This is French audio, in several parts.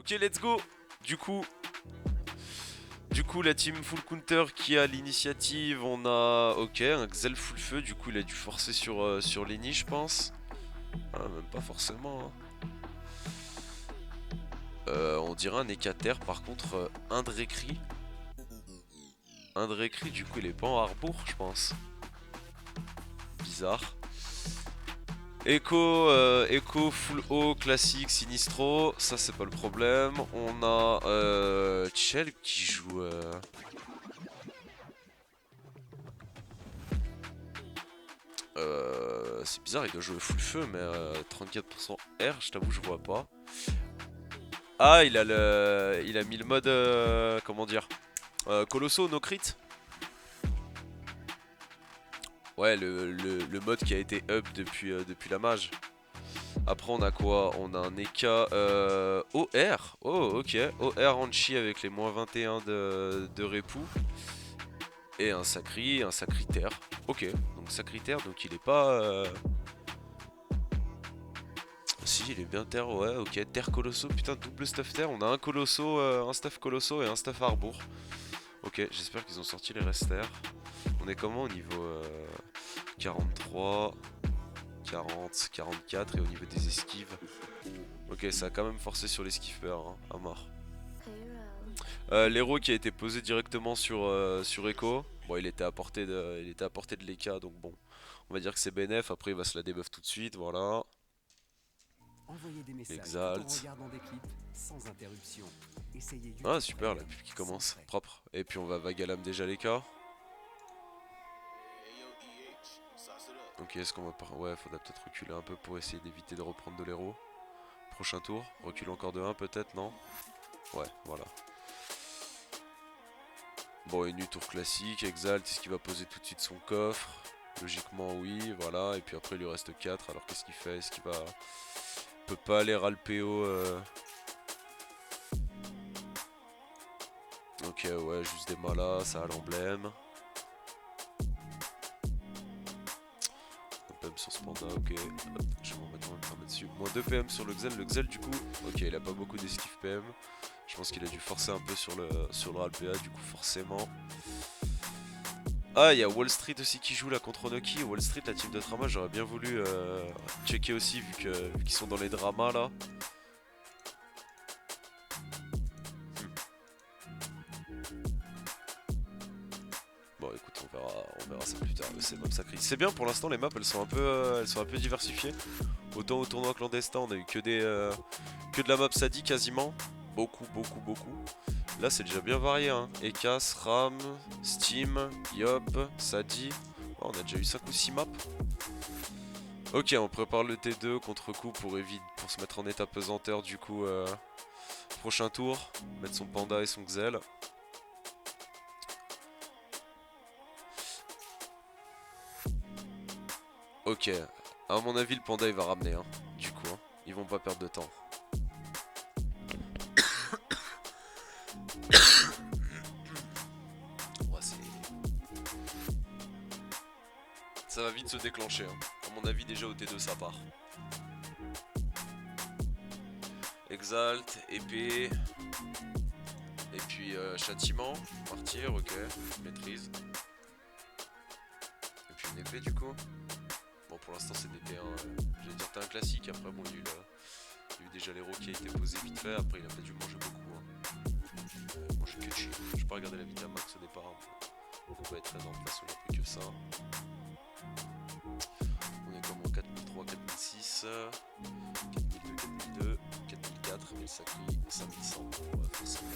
Ok, let's go. Du coup, la team full counter qui a l'initiative, on a ok un Xel full feu. Du coup, il a dû forcer sur Lenny, je pense. Ah, même pas forcément. Hein. On dirait un Ekater. Par contre, un Drekri. Un Drekri, du coup, il est pas en Harbour, je pense. Bizarre. Echo, full haut, classique, Sinistro, ça c'est pas le problème. On a Chell qui joue. C'est bizarre, il doit jouer full feu, mais 34% R, je t'avoue, je vois pas. Ah, il a mis le mode. Comment dire Colosso, no crit. Ouais, le mode qui a été up depuis la mage. Après on a quoi? On a un Eka OR. Oh ok. OR Anchi avec les moins 21 de Repou. Et un sacritaire. Ok. Donc sacritaire, donc il est pas... Si il est bien terre, ouais ok. Terre colosso, putain double stuff terre. On a un colosso, un stuff colosso et un stuff arbour. Ok, j'espère qu'ils ont sorti les restes terre. On est comment au niveau 43 40, 44 et au niveau des esquives. Ok, ça a quand même forcé sur l'esquiver, hein, à mort. L'héros qui a été posé directement sur Echo. Bon, il était à portée de l'Eka, donc bon, on va dire que c'est bénef. Après, il va se la debuff tout de suite, voilà. Exalt. Ah, super, la pub qui commence, propre. Et puis on va Vagalam déjà l'Eka. Ok, est-ce qu'on va pas... Ouais, faudra peut-être reculer un peu pour essayer d'éviter de reprendre de l'héros. Prochain tour, recule encore de 1 peut-être, non? Ouais, voilà. Bon, une tour classique, Exalt, est-ce qu'il va poser tout de suite son coffre? Logiquement oui, voilà, et puis après il lui reste 4, alors qu'est-ce qu'il fait? Est-ce qu'il va... Il peut pas aller ras le PO Ok, ouais, juste des malas, ça a l'emblème. Un PM sur ce panda, ok, hop, je vais m'en mettre un PM dessus. Moins 2 PM sur le Xel du coup, ok, il a pas beaucoup d'esquive PM. Je pense qu'il a dû forcer un peu sur le RALPA, du coup forcément. Ah, il y a Wall Street aussi qui joue là contre Noki. Wall Street, la team de drama, j'aurais bien voulu checker aussi vu qu'ils sont dans les dramas là. Bon, écoute, on verra ça plus tard. C'est mob sacré. C'est bien pour l'instant, les maps elles sont un peu diversifiées. Autant au tournoi clandestin, on a eu que de la map Sadi quasiment. Beaucoup. Là, c'est déjà bien varié. Hein. Ekas, Ram, Steam, Yop, Sadi. Oh, on a déjà eu 5 ou 6 maps. Ok, on prépare le T2 contre-coup pour se mettre en état pesanteur du coup. Prochain tour, mettre son panda et son Xel. Ok, à mon avis le panda il va ramener hein, du coup, hein. Ils vont pas perdre de temps. Ouais, ça va vite se déclencher, hein. À mon avis déjà au T2 ça part. Exalt, épée, et puis châtiment, martyr, ok, maîtrise. Et puis une épée du coup. Bon pour l'instant c'est des T1, je vais dire t'as un classique, après bon il y a eu déjà l'héros qui a été posé vite fait, après il a pas dû manger beaucoup. Hein. Manger que de chier, je vais pas regarder la vita max au départ. Hein. Donc on va être énorme, de toute façon il a pris que ça. On est comme en 4003, 4006, 4002, 4004, 1050, 5100, ouais, forcément.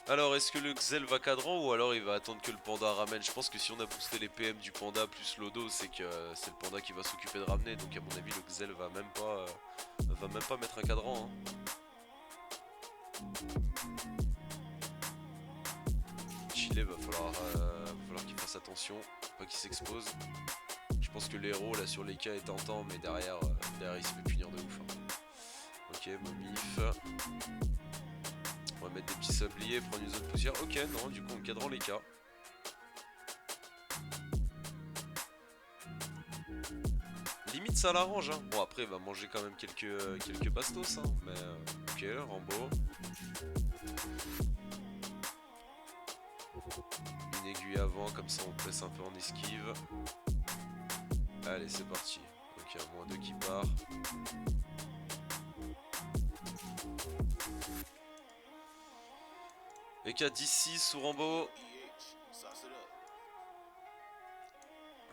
Alors est-ce que le Xel va cadran ou alors il va attendre que le panda ramène? Je pense que si on a boosté les PM du panda plus l'Odo, c'est que c'est le panda qui va s'occuper de ramener. Donc à mon avis le Xel va même pas mettre un cadran. Hein. Chile va falloir qu'il fasse attention, pas qu'il s'expose. Je pense que l'héros là sur les cas est tentant mais derrière il se fait punir de ouf. Hein. Ok, Momif. On va mettre des petits sabliers, prendre une zone poussière. Ok, non, du coup on cadre les cas. limite ça l'arrange hein. Bon après il va manger quand même quelques bastos hein. Mais ok, Rambo. Une aiguille avant, comme ça on presse un peu en esquive. Allez c'est parti. Donc il y a moins 2 qui part. Et qu'il y a 10-6 sous Rambo.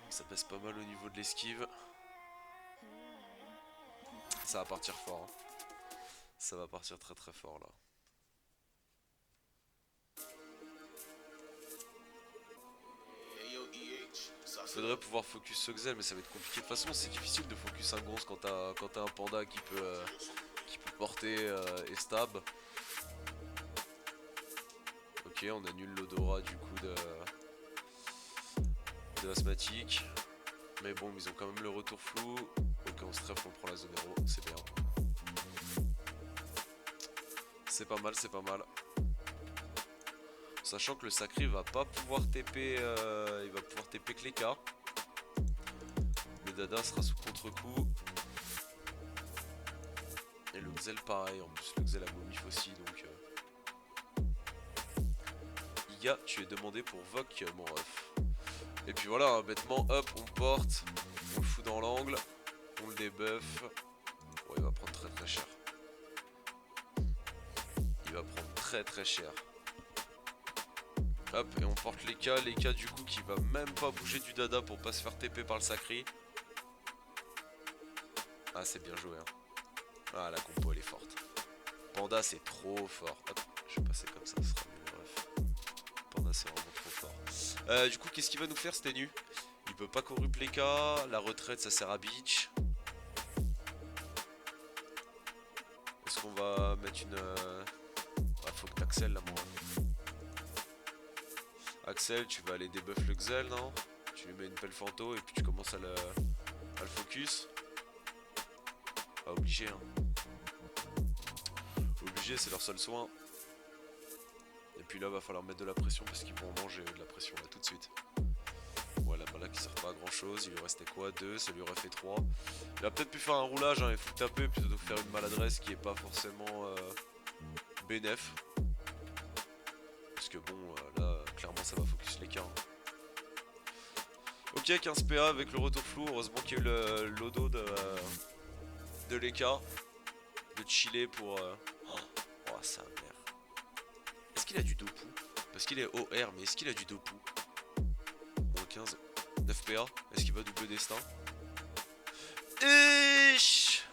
Ça pèse pas mal au niveau de l'esquive. Ça va partir fort hein. Ça va partir très très fort là. Faudrait pouvoir focus ce Xel mais ça va être compliqué. De toute façon c'est difficile de focus un gonze quand t'as un panda qui peut porter et stab. Ok on annule l'odorat du coup de asthmatique. Mais bon ils ont quand même le retour flou. Ok on se trèfle, on prend la zone 0, c'est bien. C'est pas mal, c'est pas mal. Sachant que le sacré va pas pouvoir TP, il va pouvoir TP que les cas. Le dada sera sous contre-coup. Et le Xel pareil, en plus le Xel a momif aussi donc... Iga, tu es demandé pour Vok mon ref. Et puis voilà, hein, bêtement, hop, on porte, on le fout dans l'angle, on le débuff. Ouais, il va prendre très très cher. Il va prendre très très cher. Hop, et on porte les cas du coup qui va même pas bouger du dada pour pas se faire TP par le sacré. Ah c'est bien joué hein. Ah la compo elle est forte. Panda c'est trop fort. Hop, je vais passer comme ça, ce sera mieux bref. Panda c'est vraiment trop fort. Du coup qu'est-ce qu'il va nous faire c'était nu? Il peut pas corrupt les cas, la retraite ça sert à bitch. Est-ce qu'on va mettre une... Ah, faut que t'Axel là moi. Axel, tu vas aller débuff le Xel, non? Tu lui mets une pelle fanto et puis tu commences à le focus. Pas obligé, hein. Obligé, c'est leur seul soin. Et puis là, va falloir mettre de la pression parce qu'ils vont en manger de la pression là tout de suite. Voilà, bah là qui sert pas à grand chose. Il lui restait quoi? 2, ça lui aurait fait 3. Il a peut-être pu faire un roulage, hein, il faut taper plutôt que faire une maladresse qui est pas forcément bénef. Parce que bon, là, clairement ça va focus les cas. Hein. Ok, 15 PA avec le retour flou. Heureusement qu'il y a eu l'odo de l'EK. De chiller pour... Oh, sa mère. Est-ce qu'il a du Dopu? Parce qu'il est OR, mais est-ce qu'il a du Dopu? Moins 15. 9 PA. Est-ce qu'il va double destin? Ish.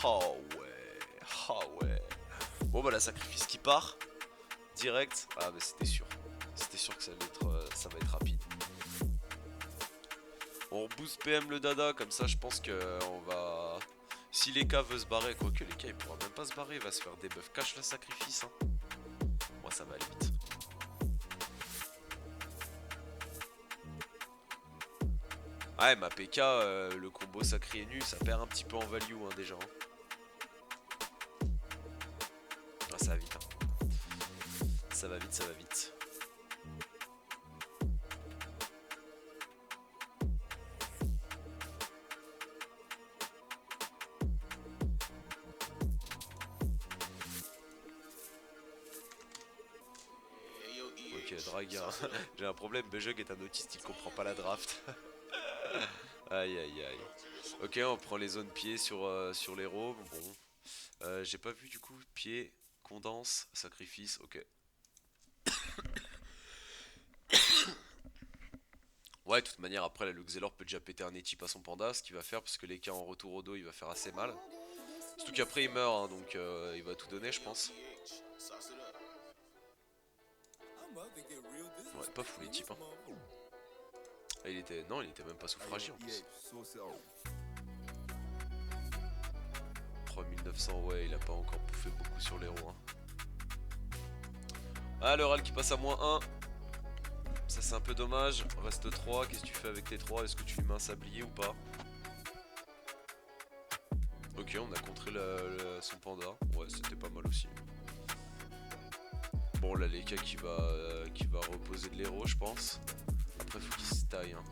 Oh ouais. Oh ouais. Bon bah la sacrifice qui part. Direct. Ah bah c'était sûr. C'était sûr que ça va être rapide. On boost PM le dada, comme ça je pense que on va... Si l'EK veut se barrer, quoique l'EK il pourra même pas se barrer, il va se faire debuff cache le sacrifice. Hein. Moi ça va aller vite. Ouais ma PK, le combo sacré et nu, ça perd un petit peu en value hein, déjà. Hein. Ah ça va vite. Hein. Ça va vite, ça va vite. Drag, hein. J'ai un problème, Bejug est un autiste, il comprend pas la draft. Aïe aïe aïe. Ok, on prend les zones pieds sur l'héros. Bon, j'ai pas vu du coup pied, condense, sacrifice. Ok. Ouais, de toute manière, après là, le Xelor peut déjà péter un étype à son panda, ce qu'il va faire parce que les cas en retour au dos, il va faire assez mal. Surtout qu'après il meurt, hein, donc il va tout donner, je pense. Ouais, pas fou les types. Hein. Ah, il était même pas sous fragie en plus. 3900, ouais, il a pas encore bouffé beaucoup sur l'héros. Hein. Ah, le RAL qui passe à -1. Ça, c'est un peu dommage. Reste 3. Qu'est-ce que tu fais avec tes 3? Est-ce que tu lui mets un sablier ou pas? Ok, on a contré son panda. Ouais, c'était pas mal aussi. Bon, là, les cas qui va reposer de l'héros, je pense. Après, faut qu'il se taille. Hein.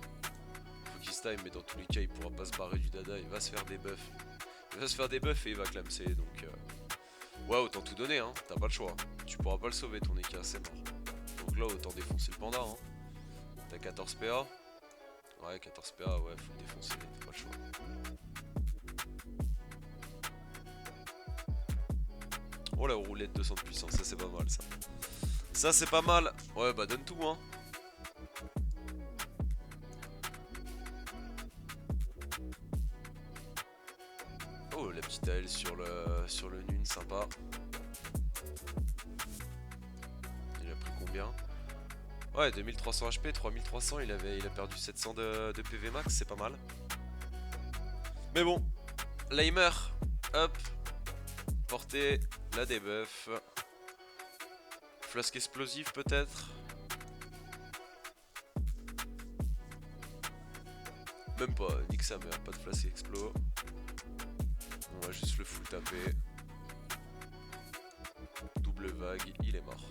Faut his time, mais dans tous les cas, il pourra pas se barrer du dada. Il va se faire des buffs. Il va se faire des buffs et il va clamser. Donc, ouais, autant tout donner, hein. T'as pas le choix. Tu pourras pas le sauver, ton EK, c'est mort. Donc là, autant défoncer le panda, hein. T'as 14 PA. Ouais, 14 PA, ouais, faut le défoncer, t'as pas le choix. Oh la roulette 200 de puissance, ça c'est pas mal ça. Ça c'est pas mal. Ouais, bah donne tout, hein. Oh, la petite AL sur le Nune, sympa. Il a pris combien? Ouais, 2300 HP, 3300, il a perdu 700 de PV max, c'est pas mal. Mais bon, Limer, hop, portée, la debuff. Flasque explosif peut-être. Même pas, nique sa mère, pas de flasque explo. On va juste le full taper. Double vague, il est mort.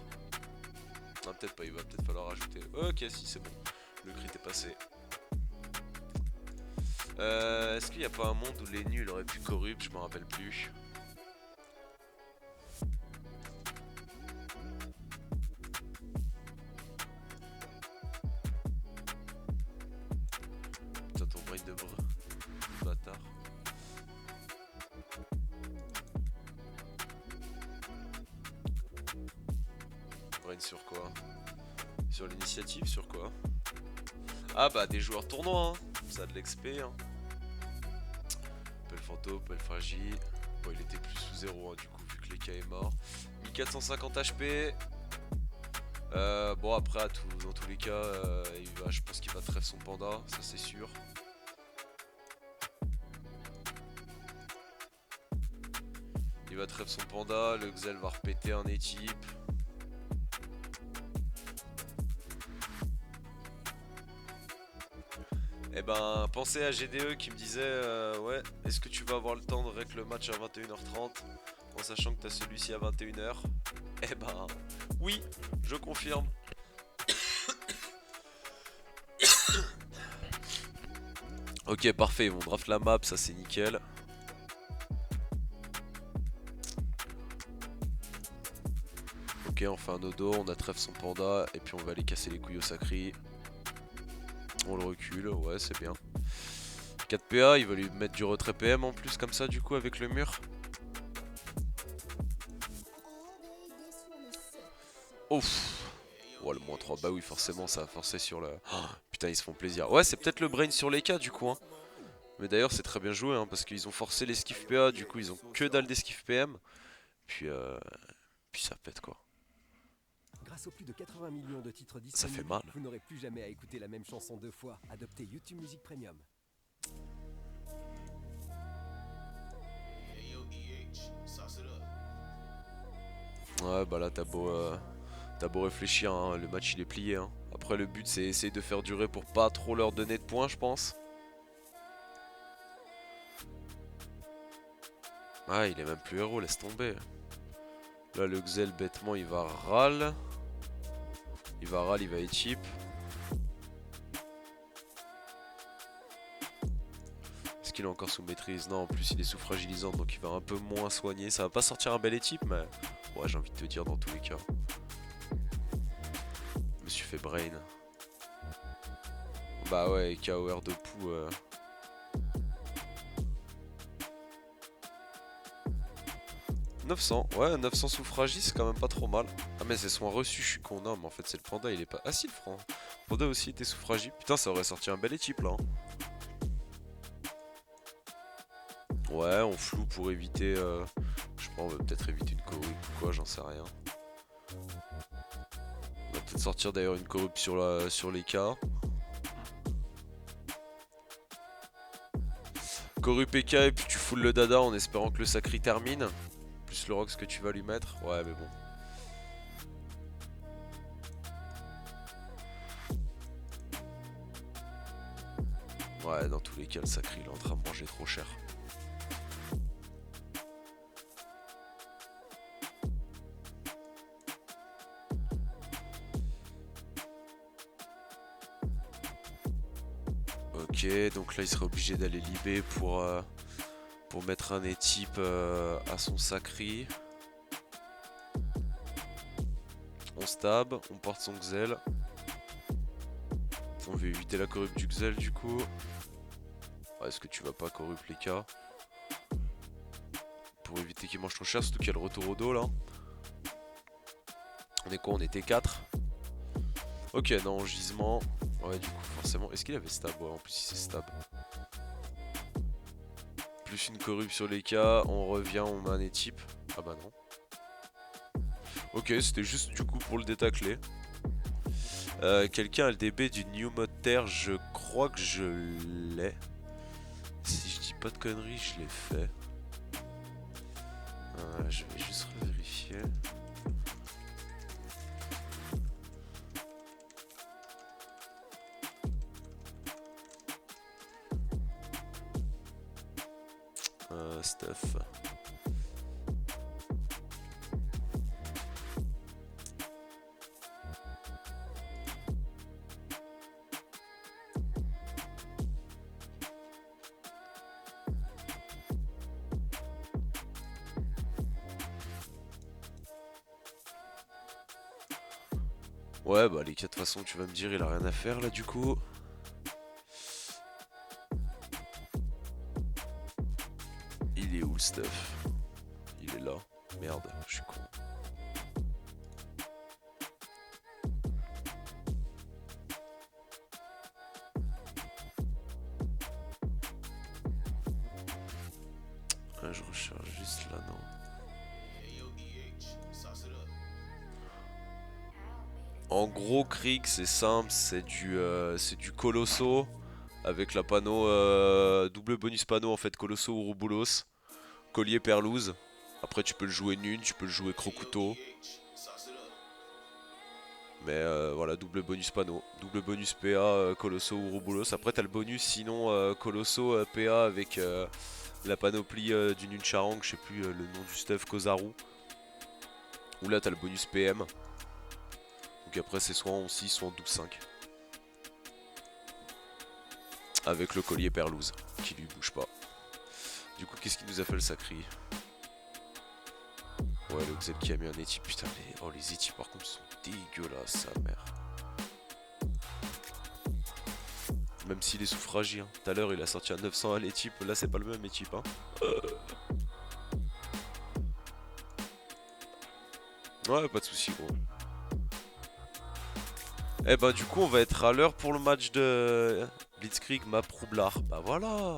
Non, peut-être pas, il va peut-être falloir ajouter. Ok, si, c'est bon. Le crit est passé. Est-ce qu'il n'y a pas un monde où les nuls auraient pu corrupt? Je me rappelle plus. Putain, ton brain de bâtard. Brain sur quoi? Sur l'initiative, sur quoi? Ah bah des joueurs tournois, hein. Ça a de l'XP, hein. Pel Fantôme, Pel Fragile. Bon, il était plus sous 0, hein, du coup, vu que l'EK est mort. 1450 HP. Bon, après, dans tous les cas, je pense qu'il va trèfle son panda, ça c'est sûr. Il va trèfle son panda, le Xel va repéter un étype. Eh ben, pensez à GDE qui me disait ouais, est-ce que tu vas avoir le temps de rec le match à 21h30 en sachant que t'as celui-ci à 21h? Eh ben, oui, je confirme. Ok, parfait, ils vont draft la map, ça c'est nickel. Ok, on fait un odo, on a trèfle son panda et puis on va aller casser les couilles au sacri. On le recule, ouais, c'est bien. 4 PA, il va lui mettre du retrait PM en plus, comme ça, du coup, avec le mur. Ouf. Oh, le moins 3, bah oui, forcément, ça a forcé sur le... Oh, putain, ils se font plaisir. Ouais, c'est peut-être le brain sur les cas, du coup. Hein. Mais d'ailleurs, c'est très bien joué, hein, parce qu'ils ont forcé l'esquive PA, du coup, ils ont que dalle d'esquive PM. Puis ça pète, quoi. Grâce aux plus de 80 millions de titres disponibles, ça fait mal. Vous n'aurez plus jamais à écouter la même chanson deux fois. Adoptez YouTube Music Premium. Ouais, bah là, t'as beau réfléchir, hein, le match il est plié. Hein. Après, le but c'est essayer de faire durer pour pas trop leur donner de points, je pense. Ah, il est même plus héros, laisse tomber. Là, le Xel, bêtement, il va râle. Il va échip. Est-ce qu'il est encore sous maîtrise? Non, en plus il est sous fragilisant, donc il va un peu moins soigner. Ça va pas sortir un bel échip, mais... Ouais, j'ai envie de te dire dans tous les cas. Je me suis fait brain. Bah ouais, KOR de pou... 900, ouais, 900 sous fragile, c'est quand même pas trop mal. Ah mais c'est soin reçu, je suis con, non mais en fait c'est le panda, il est pas... Ah si, le panda aussi était sous fragile. Putain, ça aurait sorti un bel équipe là. Hein. Ouais, on floue pour éviter... Je sais pas, on va peut-être éviter une corruption ou quoi, j'en sais rien. On va peut-être sortir d'ailleurs une corruption sur les cas. Corrupt PK et puis tu foules le dada en espérant que le sacri termine. Plus le rox que tu vas lui mettre. Ouais, mais bon. Ouais, dans tous les cas, le sacri il est en train de manger trop cher. Ok, Ok, donc là il serait obligé d'aller libé pour mettre un étype à son sacri. On stab, on porte son Xel. On veut éviter la corrupt du Xel du coup. Est-ce que tu vas pas corrupt les cas pour éviter qu'il mange trop cher, surtout qu'il y a le retour au dos là. On est quoi? On était 4. Ok, non, gisement. Ouais, du coup, forcément. Est-ce qu'il avait stab? Ouais, en plus, il s'est stab. Plus une corrupt sur les cas. On revient, on met un étype. Ah bah non. Ok, c'était juste du coup pour le détacler. Quelqu'un a le DB du New Mode Terre? Je crois que je l'ai. Si je dis pas de conneries, je l'ai fait. Je vais juste revérifier. Stuff. Ouais, bah les 4 de toute façon, tu vas me dire, il a rien à faire là du coup. Il est où le stuff? Il est là. Merde, je suis con. Je recherche juste là, non. En gros, Krieg, c'est simple, c'est du Colosso avec la panneau double bonus panneau en fait, Colosso ou Robulos, collier perlouse. Après, tu peux le jouer nul, tu peux le jouer croc-couteau. Mais voilà, double bonus panneau, double bonus PA, Colosso ou Robulos. Après, t'as le bonus sinon Colosso PA avec la panoplie du Nuncharang, je sais plus le nom du stuff, Kozaru. Ou là, t'as le bonus PM. Donc après, c'est soit en 6, soit en 12-5. Avec le collier perlouse, qui lui bouge pas. Du coup, qu'est-ce qui nous a fait le sacri? Ouais, le Xel qui a mis un étype. Putain, les étypes par contre sont dégueulasses, sa mère. Même s'il est suffragé. Hein. Tout à l'heure, il a sorti un 900 à l'étype. Là, c'est pas le même étype. Hein. Ouais, pas de soucis, gros. Eh bah, du coup, on va être à l'heure pour le match de Blitzkrieg map Roublard. Bah voilà.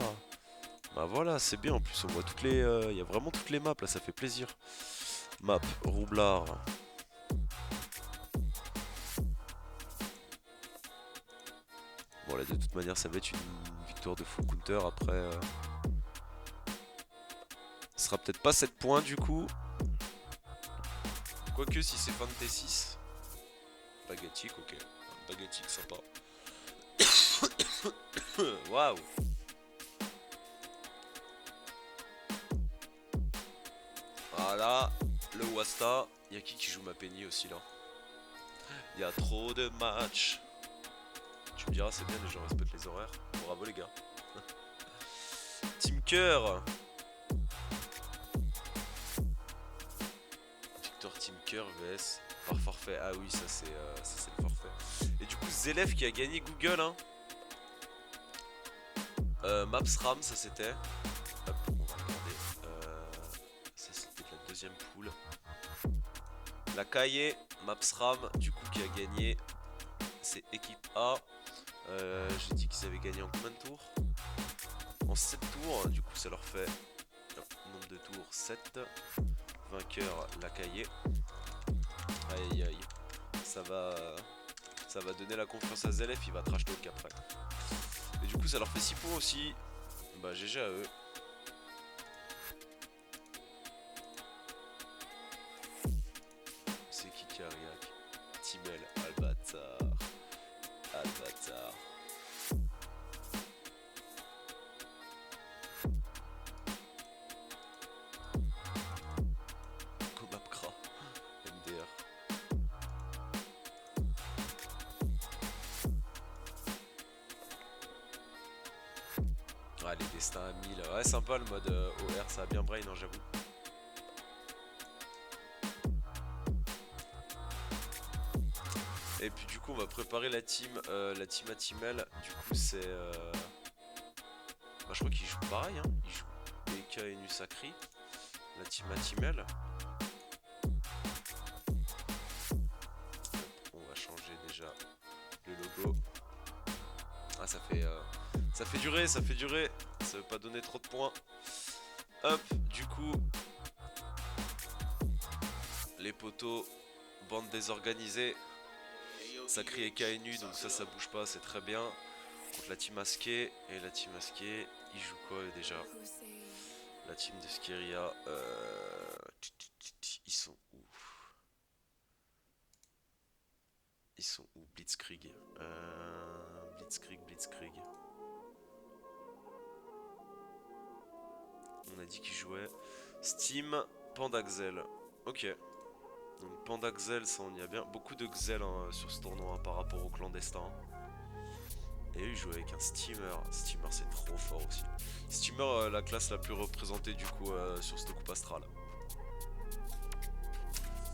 Bah voilà, c'est bien. En plus, on voit toutes les. Il y a vraiment toutes les maps là, ça fait plaisir. Map Roublard. Bon là de toute manière ça va être une victoire de full counter après. Ce sera peut-être pas 7 points du coup. Quoique si c'est fin de T6. Bagatique, ok. Bagatique sympa. Waouh. Voilà, le Wasta. Y'a qui joue ma Penny aussi là? Il y a trop de matchs. Tu me diras, c'est bien, les gens respectent les horaires. Bravo les gars. Team Cœur. Victor Team Cœur vs par forfait. Ah oui, ça c'est le forfait. Et du coup, Zelef qui a gagné Google. Hein. Maps RAM, ça c'était. Hop, on va regarder. Ça c'était de la deuxième poule. La Kaye, Maps RAM, du coup qui a gagné. C'est équipe A. J'ai dit qu'ils avaient gagné en combien de tours? En 7 tours, du coup ça leur fait nombre de tours 7. Vainqueur la Kaye. Aïe aïe. Ça va donner la confiance à Zelef, il va trash talk après. Et du coup ça leur fait 6 points aussi. Bah GG à eux. C'est qui a réac? Timel, Albatar. Albatar. Komapkra. MDR. Ouais, les destins à 1000. Ouais, sympa le mode OR, ça a bien brain, hein, j'avoue. Et puis du coup, on va préparer la team Atimel. Du coup, c'est... Bah, je crois qu'ils jouent pareil, hein. Ils jouent BK et Nusakri. La team Atimel. On va changer déjà le logo. Ah, ça fait durer, ça fait durer. Ça veut pas donner trop de points. Hop, du coup, les poteaux, bande désorganisée. Sakri et KNU, donc ça bouge pas, c'est très bien. Contre la team masquée, et la team masquée, ils jouent quoi déjà? La team de Skeria, ils sont où? Ils sont où? Blitzkrieg. Blitzkrieg. On a dit qu'ils jouaient Steam, Pandaxel. Ok. Donc Pandaxel, ça on y a bien. Beaucoup de Xel hein, sur ce tournoi hein, par rapport au clandestin. Et eux ils jouent avec un Steamer. Steamer c'est trop fort aussi. Steamer la classe la plus représentée du coup sur cette coupe astrale.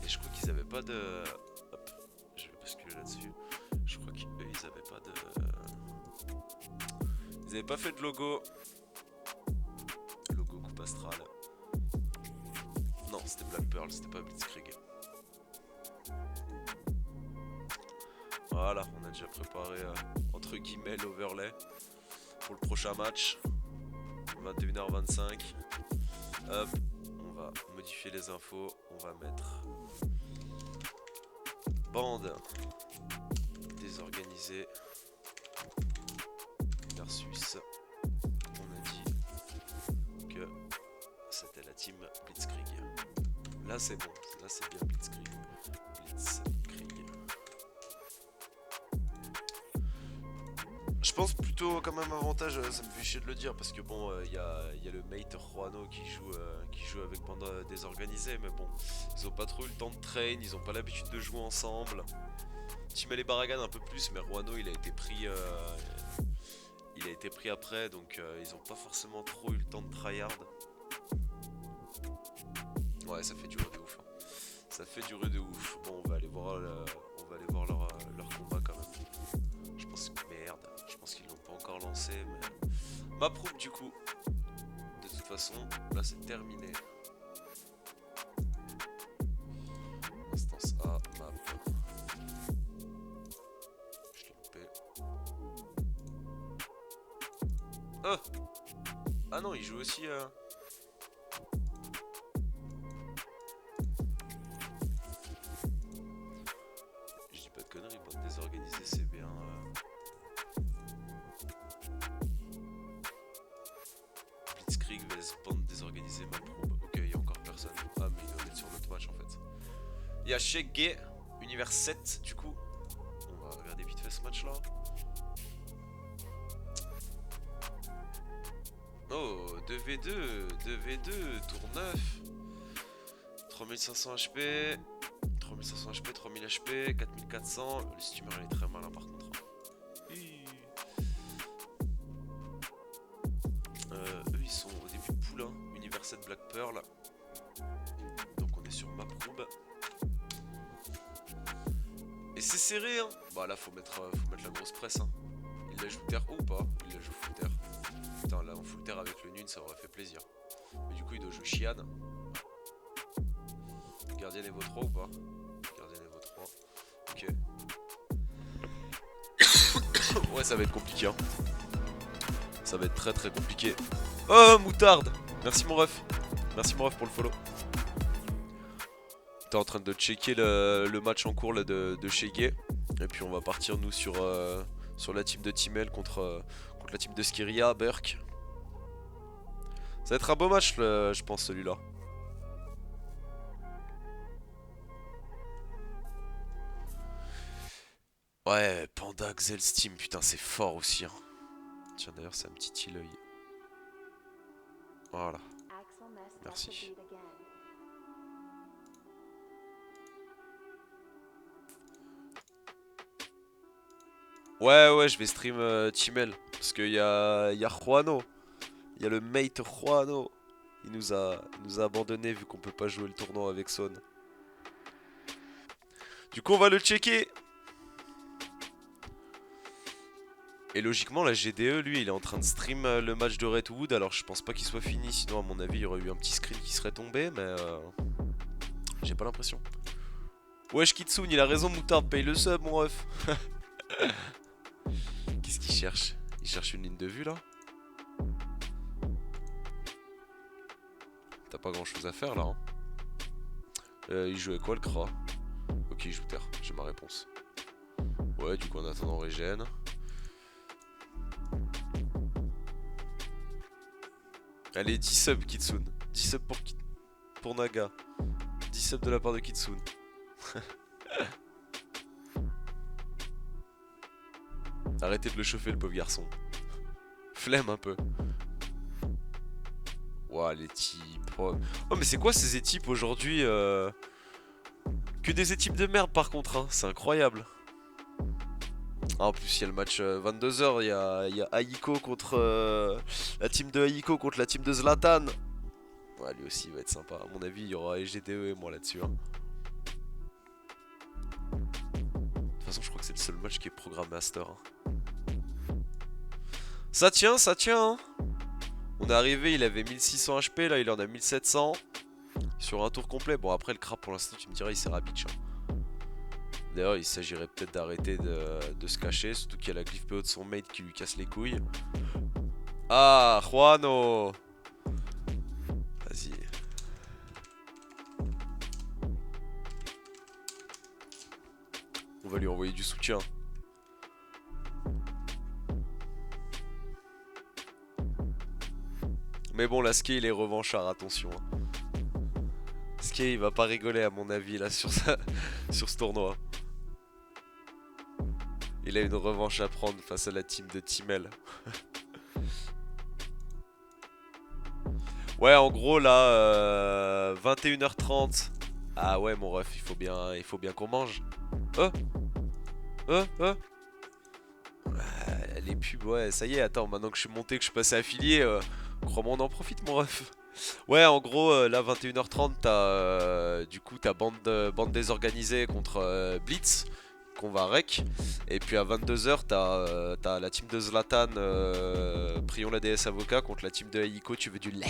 Et je crois qu'ils avaient pas de... Hop, je vais basculer là-dessus. Je crois qu'eux ils avaient pas de... Ils avaient pas fait de logo. Logo coupe astrale. Non, c'était Black Pearl, c'était pas Blitzkrieg. Voilà, on a déjà préparé entre guillemets l'overlay pour le prochain match. 21h25. Hop, on va modifier les infos. On va mettre bande désorganisée versus. On a dit que c'était la team Blitzkrieg. Là c'est bon, là c'est bien Blitzkrieg. Je pense plutôt quand même avantage, ça me fait chier de le dire parce que bon, y a le mate Juano qui joue avec bande désorganisée, mais bon, ils ont pas trop eu le temps de train, ils ont pas l'habitude de jouer ensemble. Timel et Baragan un peu plus, mais Juano il a été pris après, donc ils ont pas forcément trop eu le temps de tryhard. Ouais, ça fait durer de ouf. Hein. Ça fait durer de ouf. Bon, on va aller voir leur combat quand même. Je pense que merde. Je pense qu'ils l'ont pas encore lancé, mais ma prouve du coup. De toute façon, là c'est terminé. Instance A, map. Je l'ai loupé. Oh! Ah non, il joue aussi. Je dis pas de conneries, bande désorganisée, c'est bien. Blitzkrieg vs bande désorganisée, ma probe. Ok, il y a encore personne. Ah, mais il doit être sur notre match en fait. Il y a Shege, univers 7 du coup. On va regarder vite fait ce match là. Oh, 2v2, tour 9. 3500 HP, 3500 HP, 3000 HP, 4400. Le steamer il est très malin par contre. Eux ils sont au début de poule 1, univers 7 Black Pearl. Donc on est sur Maproub. Et c'est serré hein. Bah là faut mettre la grosse presse hein. Il la joue terre ou pas? Il la joue full terre. Putain là en full terre avec le Nune ça aurait fait plaisir. Mais du coup il doit jouer Shian. Gardien Evo 3 ou pas? Gardien Evo 3. Ok. Ouais ça va être compliqué hein. Ça va être très très compliqué. Oh moutarde. Merci mon ref. Merci mon ref pour le follow. T'es en train de checker le match en cours là, de Shege. Et puis on va partir nous sur la team de Timel contre la team de Skeria, Burk. Ça va être un beau match je pense celui-là. Ouais, Panda, Xel, Steam, putain c'est fort aussi hein. Tiens d'ailleurs c'est un petit île. Voilà. Merci. Ouais je vais stream Timel. Parce qu'il y a Juano. Il y a le mate Juano. Il nous a abandonné vu qu'on peut pas jouer le tournoi avec Son. Du coup, on va le checker. Et logiquement, la GDE, lui, il est en train de stream le match de Redwood. Alors, je pense pas qu'il soit fini. Sinon, à mon avis, il y aurait eu un petit screen qui serait tombé. Mais j'ai pas l'impression. Wesh, Kitsune, il a raison, Moutarde. Paye le sub, mon ref. Qu'est-ce qu'il cherche? Il cherche une ligne de vue, là? T'as pas grand chose à faire, là. Hein. Il jouait quoi, le Kra? Ok, il joue terre. J'ai ma réponse. Ouais, du coup, en attendant, on régène. Allez, 10 subs Kitsune. 10 subs pour Naga. 10 subs de la part de Kitsune. Arrêtez de le chauffer, le pauvre garçon. Flemme un peu. Ouah, les types. Oh, mais c'est quoi ces équipes aujourd'hui Que des équipes de merde par contre, hein. C'est incroyable. Ah, en plus, il y a le match 22h. Il y a Aiko contre la team de Aiko contre la team de Zlatan. Ouais, lui aussi, il va être sympa. À mon avis, il y aura EGDE et moi là-dessus. Hein. De toute façon, je crois que c'est le seul match qui est programmé Master. Hein. Ça tient, ça tient. Hein. On est arrivé, il avait 1600 HP, là il en a 1700. Sur un tour complet. Bon, après, le crap pour l'instant, tu me diras, il sert à bitch. Hein. D'ailleurs, il s'agirait peut-être d'arrêter de se cacher. Surtout qu'il y a la glyph PO de son mate qui lui casse les couilles. Ah, Juano. Vas-y. On va lui envoyer du soutien. Mais bon, là, Skye, il est revanchard, attention. Hein. Skye, il va pas rigoler, à mon avis, là, sur ce tournoi. Il a une revanche à prendre face à la team de Timel. Ouais, en gros, là, 21h30. Ah ouais, mon ref, il faut bien qu'on mange. Les pubs, ouais, ça y est, attends, maintenant que je suis monté, que je suis passé affilié, crois-moi, on en profite, mon ref. Ouais, en gros, là, 21h30, t'as du coup ta bande désorganisée contre Blitz, qu'on va rec. Et puis à 22h, t'as la team de Zlatan, Prions la déesse avocat, contre la team de Aiko, tu veux du lait.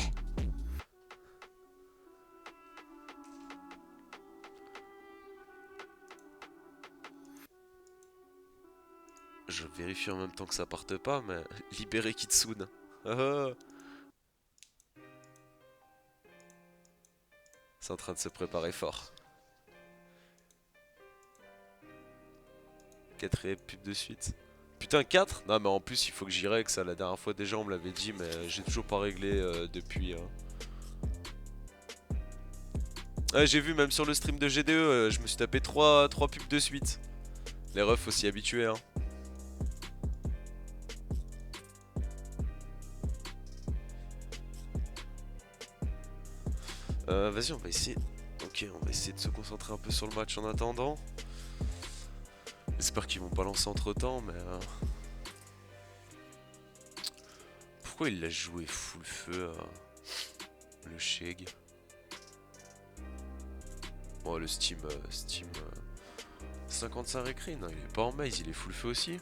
Je vérifie en même temps que ça parte pas, mais libérer Kitsune. C'est en train de se préparer fort. Quatrième pub de suite. Putain, 4? Non, mais en plus, il faut que j'y règle ça. La dernière fois, déjà, on me l'avait dit, mais j'ai toujours pas réglé depuis. Ouais, j'ai vu, même sur le stream de GDE, je me suis tapé 3 pubs de suite. Les refs, faut s'y habituer, hein. Vas-y, on va essayer. Ok, on va essayer de se concentrer un peu sur le match en attendant. J'espère qu'ils vont pas lancer entre temps, mais. Pourquoi il l'a joué full feu, le Sheg? Bon, le Steam. 55 écrit, non, il est pas en maze, il est full feu aussi.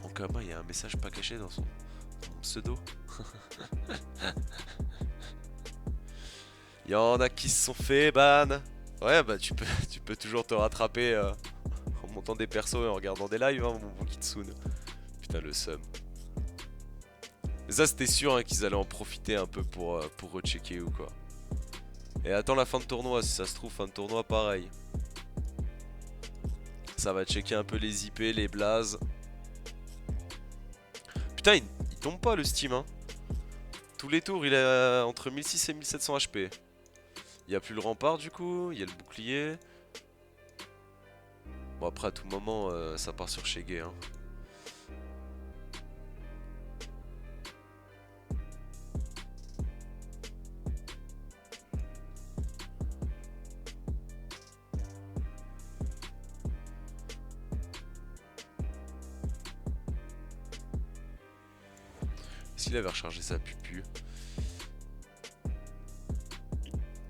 Ankama, il y a un message pas caché dans son pseudo. Il y en a qui se sont fait ban. Ouais, bah tu peux toujours te rattraper en montant des persos et en regardant des lives, hein, mon Kitsune. Putain, le seum. Mais ça, c'était sûr hein, qu'ils allaient en profiter un peu pour rechecker ou quoi. Et attends la fin de tournoi, si ça se trouve, fin de tournoi, pareil. Ça va checker un peu les IP, les blazes. Putain, il tombe pas le Steam, hein. Tous les tours, il est entre 1600 et 1700 HP. Il n'y a plus le rempart du coup, il y a le bouclier. Bon après à tout moment ça part sur Shege hein. s'il avait rechargé sa pupu.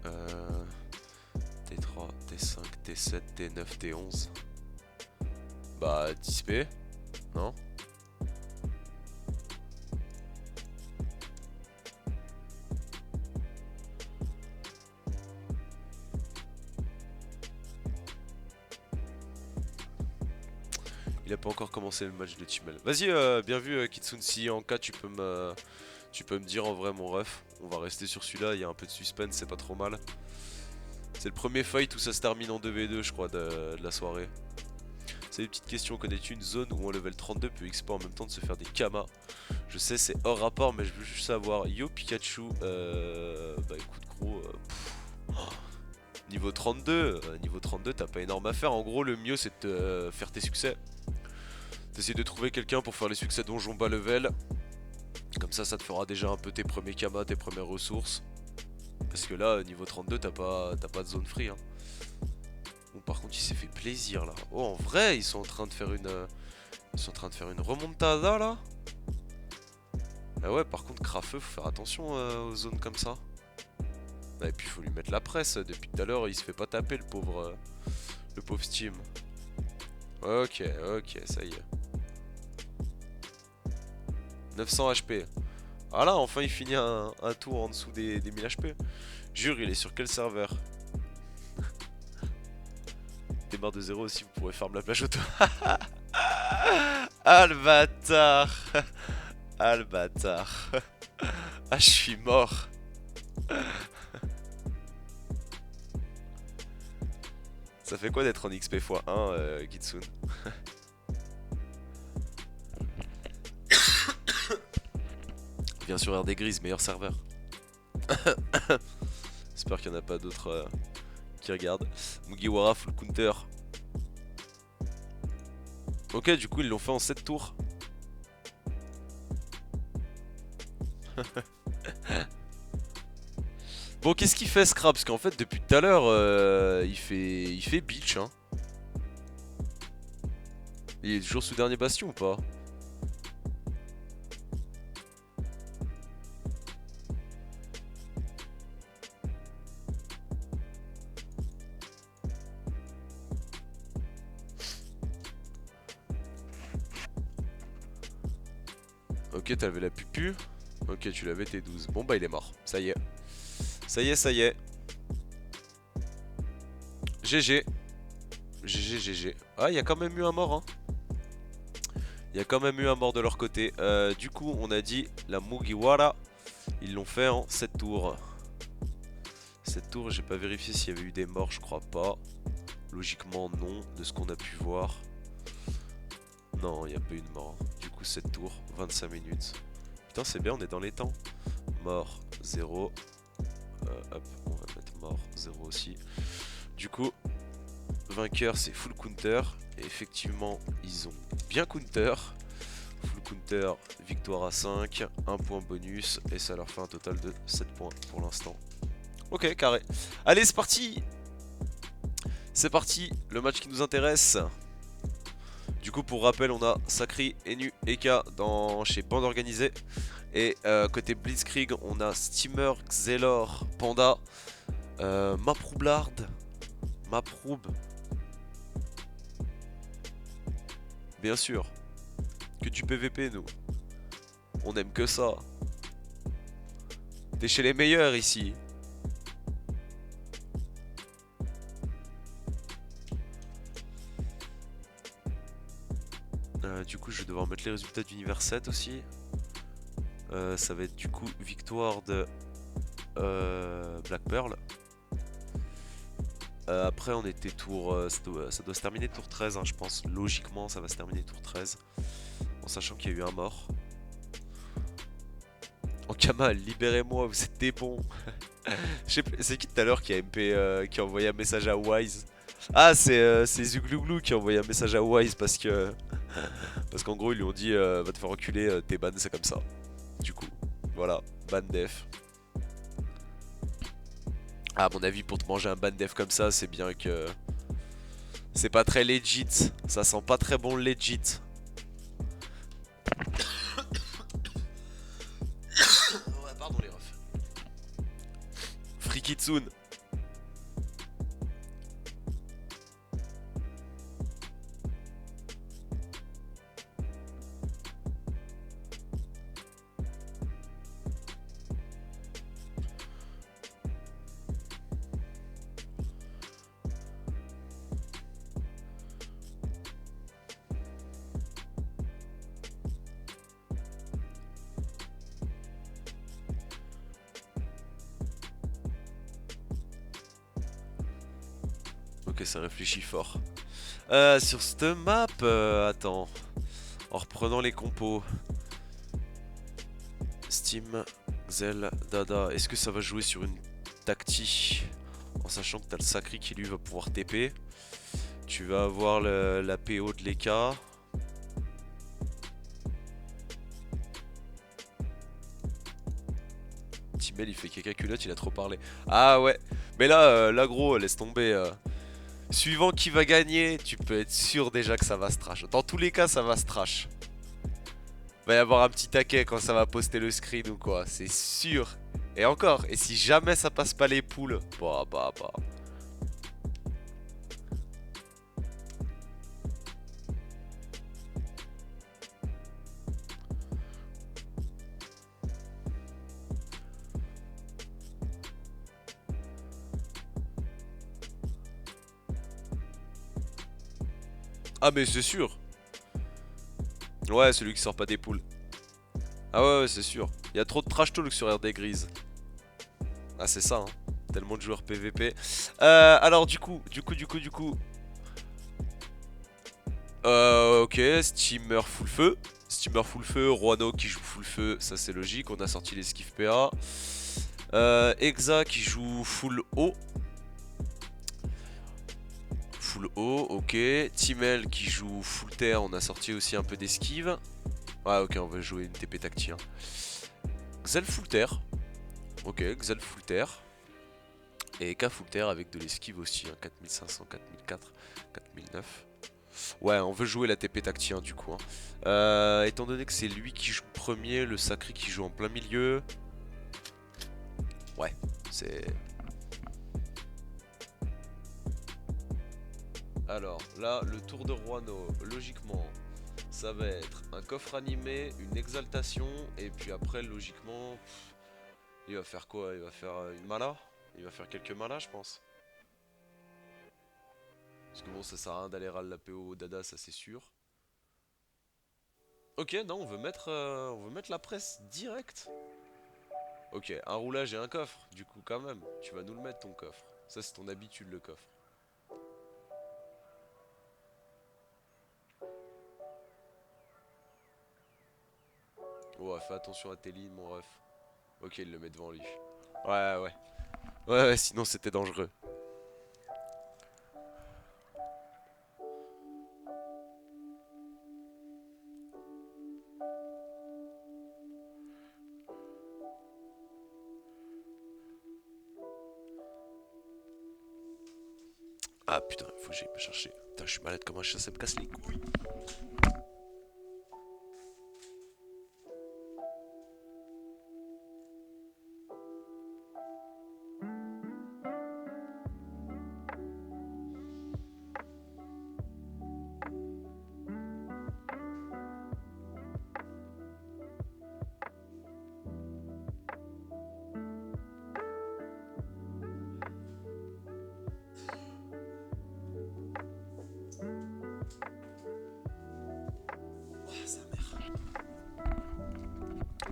T3, T5, T7, T9, T11. Bah 10p, non? Il a pas encore commencé le match de Chimel. Vas-y, bien vu Kitsune, si en cas tu peux me dire en vrai mon ref. On va rester sur celui-là, il y a un peu de suspense, c'est pas trop mal. C'est le premier fight où ça se termine en 2v2 je crois de la soirée. C'est des petites questions, connais-tu une zone où un level 32 peut expo en même temps de se faire des kamas? Je sais c'est hors rapport mais je veux juste savoir. Yo Pikachu, bah écoute gros, niveau 32, t'as pas énorme à faire. En gros le mieux c'est de faire tes succès. T'essayes de trouver quelqu'un pour faire les succès donjon bas level. Comme ça te fera déjà un peu tes premiers kamas, tes premières ressources. Parce que là niveau 32 t'as pas de zone free hein. Bon par contre il s'est fait plaisir là. Oh en vrai ils sont en train de faire une remontada là. Ah ouais par contre Crafeux faut faire attention aux zones comme ça. Ah, et puis il faut lui mettre la presse, depuis tout à l'heure il se fait pas taper le pauvre Steam. Ok, ça y est. 900 HP. Ah là enfin il finit un tour en dessous des 1000 HP. Jure il est sur quel serveur? Démarre de 0 aussi, vous pourrez farm la plage auto. Ah le bâtard. Ah le bâtard. Ah je suis mort. Ça fait quoi d'être en XP x1 Kitsune? Bien sûr RD Grise, meilleur serveur. J'espère qu'il n'y en a pas d'autres qui regardent. Mugiwara full counter. Ok du coup ils l'ont fait en 7 tours. Bon qu'est-ce qu'il fait Scrap? Parce qu'en fait depuis tout à l'heure il fait bitch hein. Il est toujours sous dernier bastion ou pas? Ok t'avais la pupu. Ok tu l'avais tes 12. Bon bah il est mort. Ça y est. Ça y est. GG. GG. Ah il y a quand même eu un mort hein. Il y a quand même eu un mort de leur côté. Du coup on a dit la Mugiwara. Ils l'ont fait en 7 tours. 7 tours j'ai pas vérifié s'il y avait eu des morts je crois pas. Logiquement non de ce qu'on a pu voir. Non il n'y a pas eu de mort. Du coup 7 tours 25 minutes. Putain c'est bien on est dans les temps. Mort 0. Hop on va mettre mort 0 aussi. Du coup vainqueur c'est full counter. Et effectivement ils ont bien counter. Full counter victoire à 5. 1 point bonus. Et ça leur fait un total de 7 points pour l'instant. Ok carré. Allez c'est parti. C'est parti le match qui nous intéresse. Du coup pour rappel on a Sakri, Enu, Eka chez Bande Organisée. Et côté Blitzkrieg on a Steamer, Xelor, Panda, Maproublard, Maproub. Bien sûr. Que du PVP nous. On aime que ça. T'es chez les meilleurs ici. Du coup je vais devoir mettre les résultats d'univers 7 aussi. Ça va être du coup victoire de Black Pearl. Après on était tour... ça doit se terminer tour 13 hein, je pense. Logiquement ça va se terminer tour 13. En sachant qu'il y a eu un mort. En Kamal, libérez-moi, vous êtes des bons. C'est qui tout à l'heure qui a MP, qui a envoyé un message à Wise? Ah c'est Zuglouglou qui a envoyé un message à Wise parce que... Parce qu'en gros ils lui ont dit va te faire reculer, t'es ban c'est comme ça. Du coup, voilà, ban def. À mon avis pour te manger un ban def comme ça c'est bien que... C'est pas très legit, ça sent pas très bon legit. Kitsune. Ok, ça réfléchit fort. Sur cette map, attends. En reprenant les compos. Steam, Xel, Dada. Est-ce que ça va jouer sur une tacti? En sachant que t'as le Sacri qui lui va pouvoir TP. Tu vas avoir la PO de l'EK. Timel il fait caca culotte, il a trop parlé. Ah ouais. Mais là gros, laisse tomber. Suivant qui va gagner, tu peux être sûr déjà que ça va se trash. Dans tous les cas, ça va se trash. Va y avoir un petit taquet quand ça va poster le screen ou quoi, c'est sûr. Et encore, et si jamais ça passe pas les poules, bah. Ah mais c'est sûr. Ouais, celui qui sort pas des poules. Ah ouais, c'est sûr. Il y a trop de trash talk sur RD Grise. Ah c'est ça, hein. Tellement de joueurs PVP. Alors du coup. Ok, Steamer full feu. Steamer full feu, Roano qui joue full feu, ça c'est logique. On a sorti les skiff PA. Exa qui joue full haut. Full haut, ok. Timel qui joue full terre, on a sorti aussi un peu d'esquive. Ouais, ok, on va jouer une TP tacti. Hein. Xel full terre. Ok, Xel full terre. Et Eka full terre avec de l'esquive aussi. Hein. 4500, 4004, 4009. Ouais, on veut jouer la TP tacti du coup. Hein. Étant donné que c'est lui qui joue premier, le Sacré qui joue en plein milieu. Ouais, c'est... Alors là, le tour de Roano, logiquement, ça va être un coffre animé, une exaltation, et puis après, logiquement, il va faire quoi? Il va faire une mala? Il va faire quelques malas, je pense. Parce que bon, ça sert à rien d'aller râler la PO au Dada, ça c'est sûr. Ok, non, on veut mettre la presse direct. Ok, un roulage et un coffre, du coup, quand même. Tu vas nous le mettre, ton coffre. Ça, c'est ton habitude, le coffre. Oh, fais attention à tes lignes, mon ref. Ok, il le met devant lui. Ouais. Ouais, sinon c'était dangereux. Ah putain, faut que j'aille me chercher. Putain, je suis malade comme un chat, ça me casse les couilles.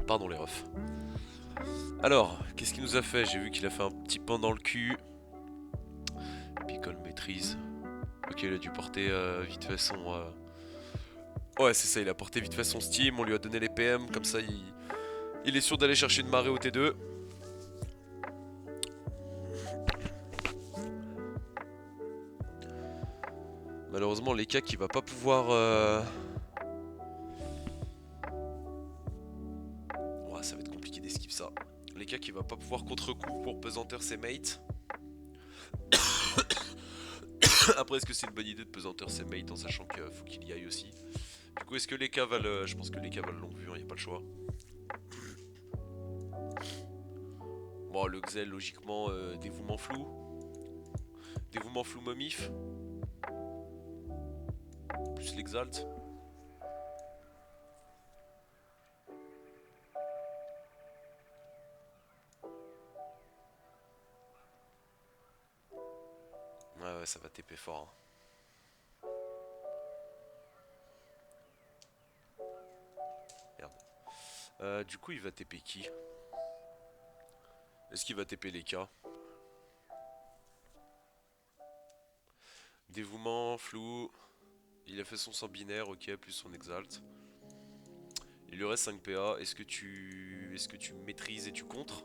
Pardon les refs. Alors, qu'est-ce qu'il nous a fait? J'ai vu qu'il a fait un petit pain dans le cul. Picole maîtrise. Ok, il a dû porter vite fait son... Ouais, c'est ça, il a porté vite fait son Steam, on lui a donné les PM, comme ça il est sûr d'aller chercher une marée au T2. Malheureusement, l'EK qui va pas pouvoir... Ouais, ça va être compliqué d'esquive ça. L'EK qui va pas pouvoir contre-coup pour pesanteur ses mates. Après, est-ce que c'est une bonne idée de pesanteur ses mates en sachant qu'il faut qu'il y aille aussi? Du coup, est-ce que les cas valent... Je pense que les cas valent longue vue, il n'y a pas le choix. Bon, le Xel, logiquement, dévouement flou. Dévouement flou momif. Plus l'exalt. Ouais, ça va TP fort. Hein. Merde. Du coup, il va TP qui? Est-ce qu'il va TP les K? Dévouement, flou. Il a fait son sang binaire, ok, plus son exalt. Il lui reste 5 PA. Est-ce que tu maîtrises et tu contres?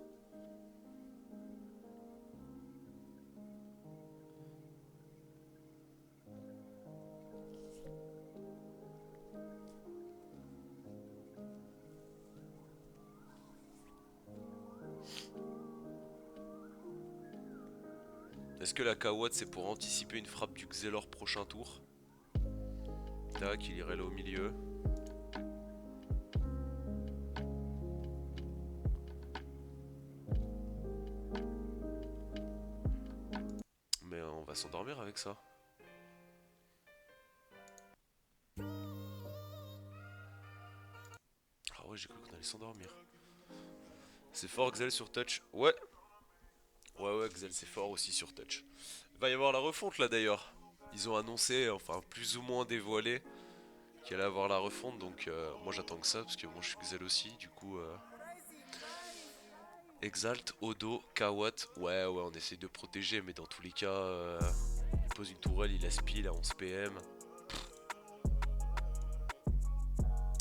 Est-ce que la Kawad c'est pour anticiper une frappe du Xelor prochain tour? Tac, il irait là au milieu. Mais on va s'endormir avec ça. Ah ouais, j'ai cru qu'on allait s'endormir. C'est fort Xel sur touch. Ouais. Ouais, Xel c'est fort aussi sur touch. Il va y avoir la refonte là d'ailleurs. Ils ont annoncé, enfin plus ou moins dévoilé, qu'il allait avoir la refonte. Donc moi j'attends que ça parce que moi je suis Xel aussi. Du coup, Exalt, Odo, Kawat. Ouais, on essaye de protéger, mais dans tous les cas, il pose une tourelle, il laisse pile à 11 PM.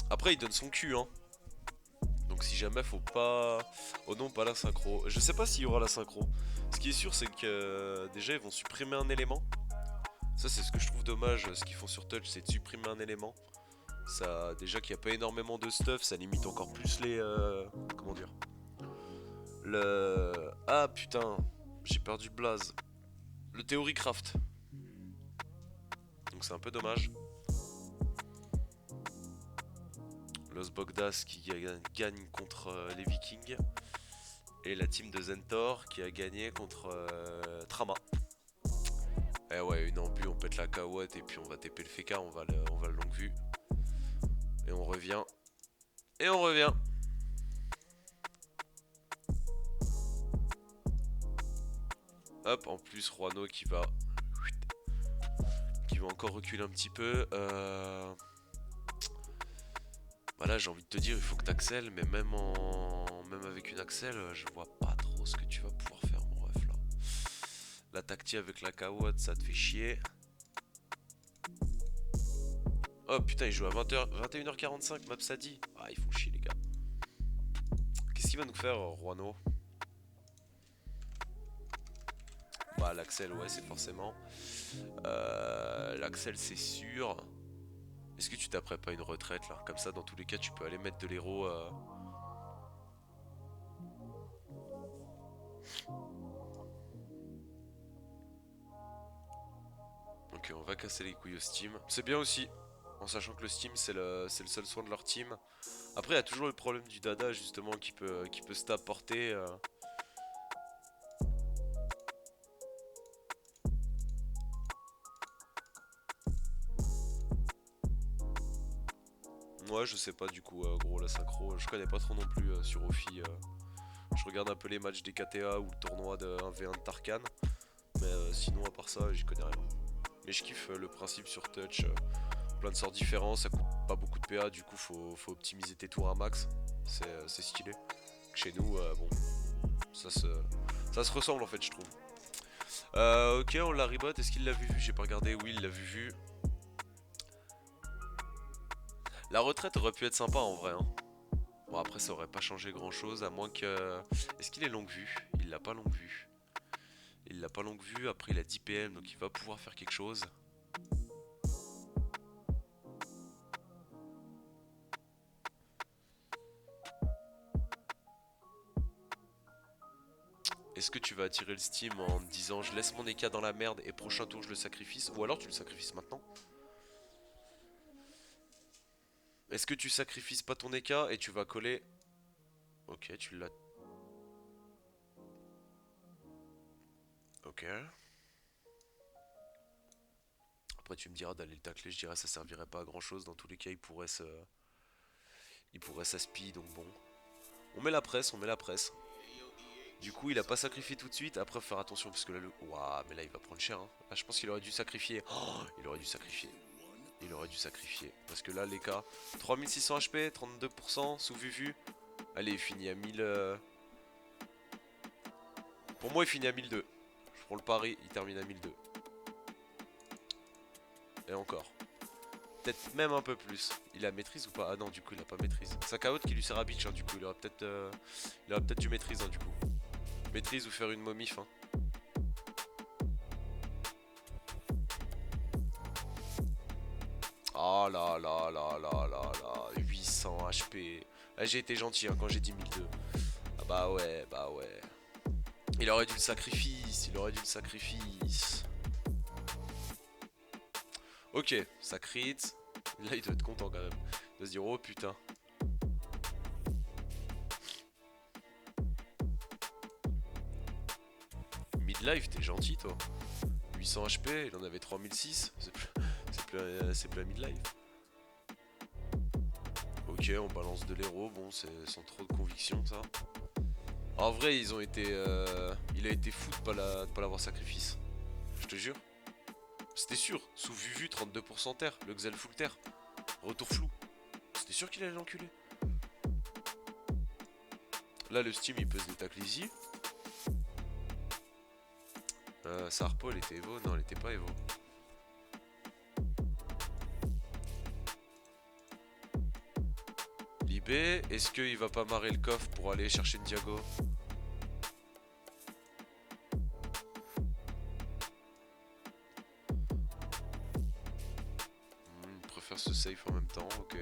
Après, il donne son cul, hein. Donc si jamais faut pas... Oh non, pas la synchro. Je sais pas s'il y aura la synchro. Ce qui est sûr, c'est que déjà, ils vont supprimer un élément. Ça, c'est ce que je trouve dommage. Ce qu'ils font sur Touch, c'est de supprimer un élément. Ça, déjà qu'il n'y a pas énormément de stuff, ça limite encore plus les... comment dire? Ah, putain. J'ai perdu Blaze. Le Theorycraft. Donc c'est un peu dommage. Los Bogdas qui gagne contre les Vikings. Et la team de Zentor qui a gagné contre Trama. Eh ouais, une ambu, on pète la Kawat et puis on va TP le Feka, on va le longue vue. Et on revient. Et on revient. Hop, en plus Juano qui va encore reculer un petit peu. Voilà, j'ai envie de te dire, il faut que t'accèles, mais même avec une accèle, je vois pas trop ce que tu vas pouvoir faire, mon ref là. La tactique avec la Kawad, ça te fait chier. Oh putain, il joue à 20h, 21h45, Mapsadi. Ah, ils font chier, les gars. Qu'est-ce qu'il va nous faire, Juano? Bah, l'Axel, ouais, c'est forcément. L'Axel, c'est sûr. Est-ce que tu t'apprêtes pas une retraite là? Comme ça, dans tous les cas, tu peux aller mettre de l'héros. Ok, on va casser les couilles au Steam. C'est bien aussi, en sachant que le Steam, c'est le seul soin de leur team. Après, il y a toujours le problème du Dada, justement, qui peut se t'apporter. Ouais, je sais pas du coup, gros, la synchro. Je connais pas trop non plus sur Ophi. Je regarde un peu les matchs des KTA ou le tournoi de 1v1 de Tarkan. Mais sinon, à part ça, j'y connais rien. Mais je kiffe le principe sur Touch. Plein de sorts différents, ça coûte pas beaucoup de PA, du coup, faut optimiser tes tours à max. C'est stylé. Chez nous, bon, ça se ressemble en fait, je trouve. Ok, on l'a rebot. Est-ce qu'il l'a vu? J'ai pas regardé. Oui, il l'a vu. La retraite aurait pu être sympa en vrai. Hein. Bon, après, ça aurait pas changé grand chose, à moins que. Est-ce qu'il est longue vue? Il l'a pas longue vue. Il l'a pas longue vue. Après, il a 10 PM, donc il va pouvoir faire quelque chose. Est-ce que tu vas attirer le Steam en te disant je laisse mon EK dans la merde et prochain tour je le sacrifie? Ou alors tu le sacrifies maintenant? Est-ce que tu sacrifies pas ton EK et tu vas coller? Ok, tu l'as. Ok. Après tu me diras d'aller le tacler, je dirais ça servirait pas à grand chose. Dans tous les cas il pourrait s'aspi donc bon. On met la presse, on met la presse. Du coup il a pas sacrifié tout de suite. Après faut faire attention parce que là le... Ouah mais là il va prendre cher hein. Là je pense qu'il aurait dû sacrifier. Oh, il aurait dû sacrifier. Il aurait dû sacrifier. Parce que là les cas, 3600 HP, 32% sous Vuvu. Allez il finit à 1000... Pour moi il finit à 1002. Je prends le pari, il termine à 1002. Et encore. Peut-être même un peu plus. Il a maîtrise ou pas? Ah non du coup il a pas maîtrise. C'est un KO qui lui sert à bitch hein, du coup. Il aurait peut-être du maîtrise hein, du coup. Maîtrise ou faire une momif hein. Oh là là là là là là. 800 HP. Ah, j'ai été gentil hein, quand j'ai dit 1002. Ah bah ouais, bah ouais. Il aurait dû le sacrifice. Il aurait dû le sacrifice. Ok, ça crit. Là il doit être content quand même. Il doit se dire oh putain. Midlife t'es gentil toi. 800 HP, il en avait 3006. C'est plus un midlife. Ok on balance de l'héros. Bon c'est sans trop de conviction ça. En vrai ils ont été il a été fou de pas l'avoir sacrifice. Je te jure. C'était sûr. Sous Vuvu 32% terre. Le Xel full terre. Retour flou. C'était sûr qu'il allait l'enculer. Là le Steam il peut se détacler ici. Sa harpo elle était Evo. Non elle était pas Evo. Libé. Est-ce qu'il va pas marrer le coffre pour aller chercher Ndiago? Il préfère se safe en même temps. Ok.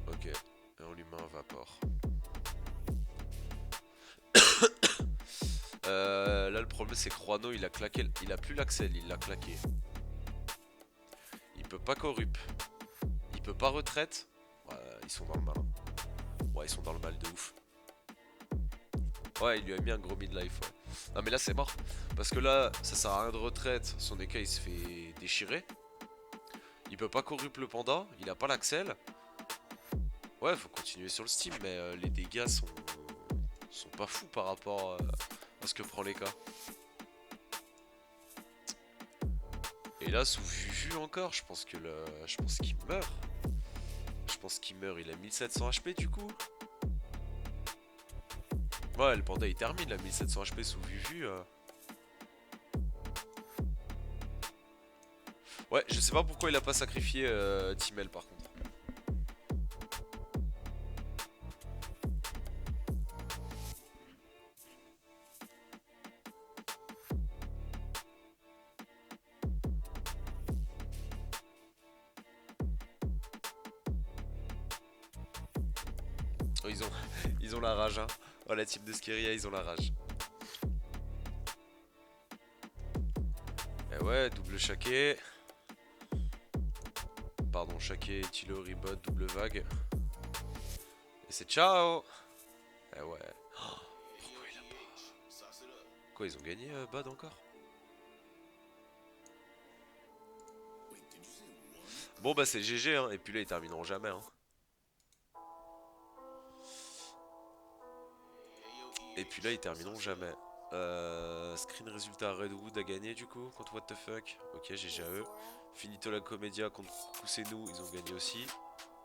Ok. Et on lui met un vapor. Là le problème c'est que Juano il a claqué. Il a plus l'Axel, il l'a claqué. Il peut pas corrup. Il peut pas retraite. Ouais, ils sont dans le mal. Ouais, ils sont dans le mal de ouf. Ouais, il lui a mis un gros midlife. Ouais. Non, mais là, c'est mort. Parce que là, ça sert à rien de retraite. Son EK, il se fait déchirer. Il peut pas corrup le panda. Il a pas l'Axel. Ouais, faut continuer sur le Steam. Mais les dégâts sont pas fous par rapport à ce que prend l'EK. Et là, sous Vuvu encore, je pense qu'il meurt. Je pense qu'il meurt. Il a 1700 HP du coup. Ouais, le panda il termine, là, 1700 HP sous Vuvu. Ouais, je sais pas pourquoi il a pas sacrifié Timel par contre. Oh, ils ont la rage, hein. Oh, la team de Skeria, ils ont la rage. Et ouais, double shaké. Pardon, shaké, Tilo, Ribot, double vague. Et c'est ciao. Eh ouais. Oh, pourquoi il a pas... Quoi, ils ont gagné Bad encore? Bon bah c'est GG hein, et puis là ils termineront jamais hein. Et puis là ils termineront jamais. Screen résultat Redwood a gagné du coup contre What the fuck. Ok GG à eux. Finito la Comédia contre Poussez-nous, ils ont gagné aussi.